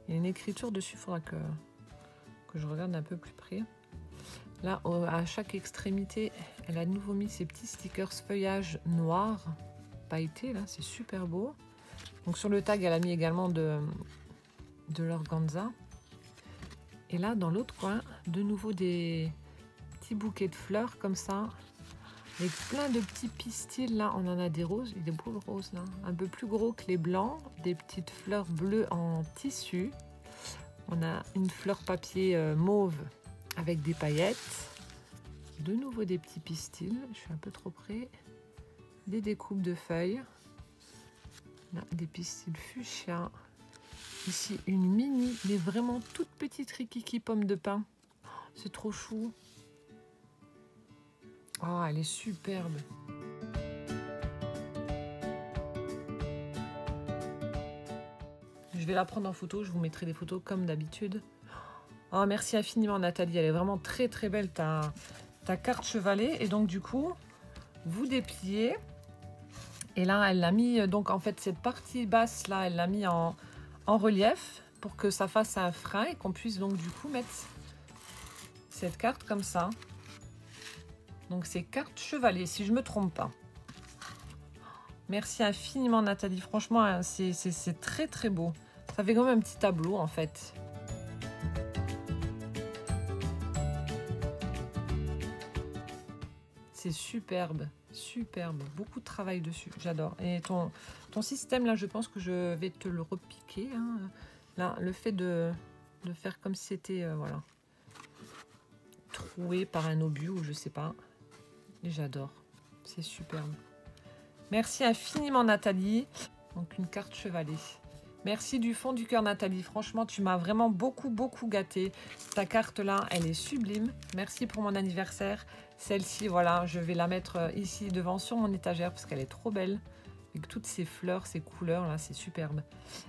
Il y a une écriture dessus, il faudra que je regarde un peu plus près. Là, à chaque extrémité, elle a de nouveau mis ses petits stickers feuillage noir pailletés. Là, c'est super beau. Donc sur le tag, elle a mis également de l'organza. Et là, dans l'autre coin, de nouveau des petits bouquets de fleurs comme ça. Avec plein de petits pistils, là, on en a des roses, des beaux roses, là, un peu plus gros que les blancs, des petites fleurs bleues en tissu. On a une fleur papier mauve avec des paillettes. De nouveau des petits pistils, je suis un peu trop près. Des découpes de feuilles. Là, des pistils fuchsia. Ici, une mini, mais vraiment toute petite rikiki pomme de pin. C'est trop chou. Oh, elle est superbe. Je vais la prendre en photo, je vous mettrai des photos comme d'habitude. Oh, merci infiniment Nathalie, elle est vraiment très très belle ta carte chevalet. Et donc du coup, vous dépliez Et là, elle l'a mis, donc en fait, cette partie basse là, elle l'a mis en relief pour que ça fasse un frein et qu'on puisse donc du coup mettre cette carte comme ça. Donc c'est carte chevalet, si je me trompe pas. Merci infiniment Nathalie, franchement, hein, c'est très très beau. Ça fait comme un petit tableau en fait. C'est superbe, superbe, beaucoup de travail dessus, j'adore. Et ton système là, je pense que je vais te le repiquer. Hein. Là, le fait de faire comme si c'était voilà, troué par un obus ou je sais pas. J'adore, c'est superbe. Merci infiniment Nathalie. Donc une carte chevalet. Merci du fond du cœur Nathalie. Franchement, tu m'as vraiment beaucoup gâtée. Ta carte là, elle est sublime. Merci pour mon anniversaire. Celle-ci, voilà, je vais la mettre ici devant sur mon étagère parce qu'elle est trop belle. Avec toutes ces fleurs, ces couleurs là, c'est superbe.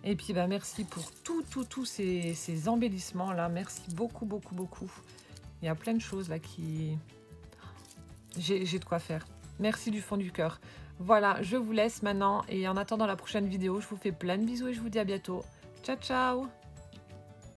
Et puis bah merci pour tous ces embellissements là. Merci beaucoup. Il y a plein de choses là qui... J'ai de quoi faire. Merci du fond du cœur. Voilà, je vous laisse maintenant et en attendant la prochaine vidéo, je vous fais plein de bisous et je vous dis à bientôt. Ciao, ciao!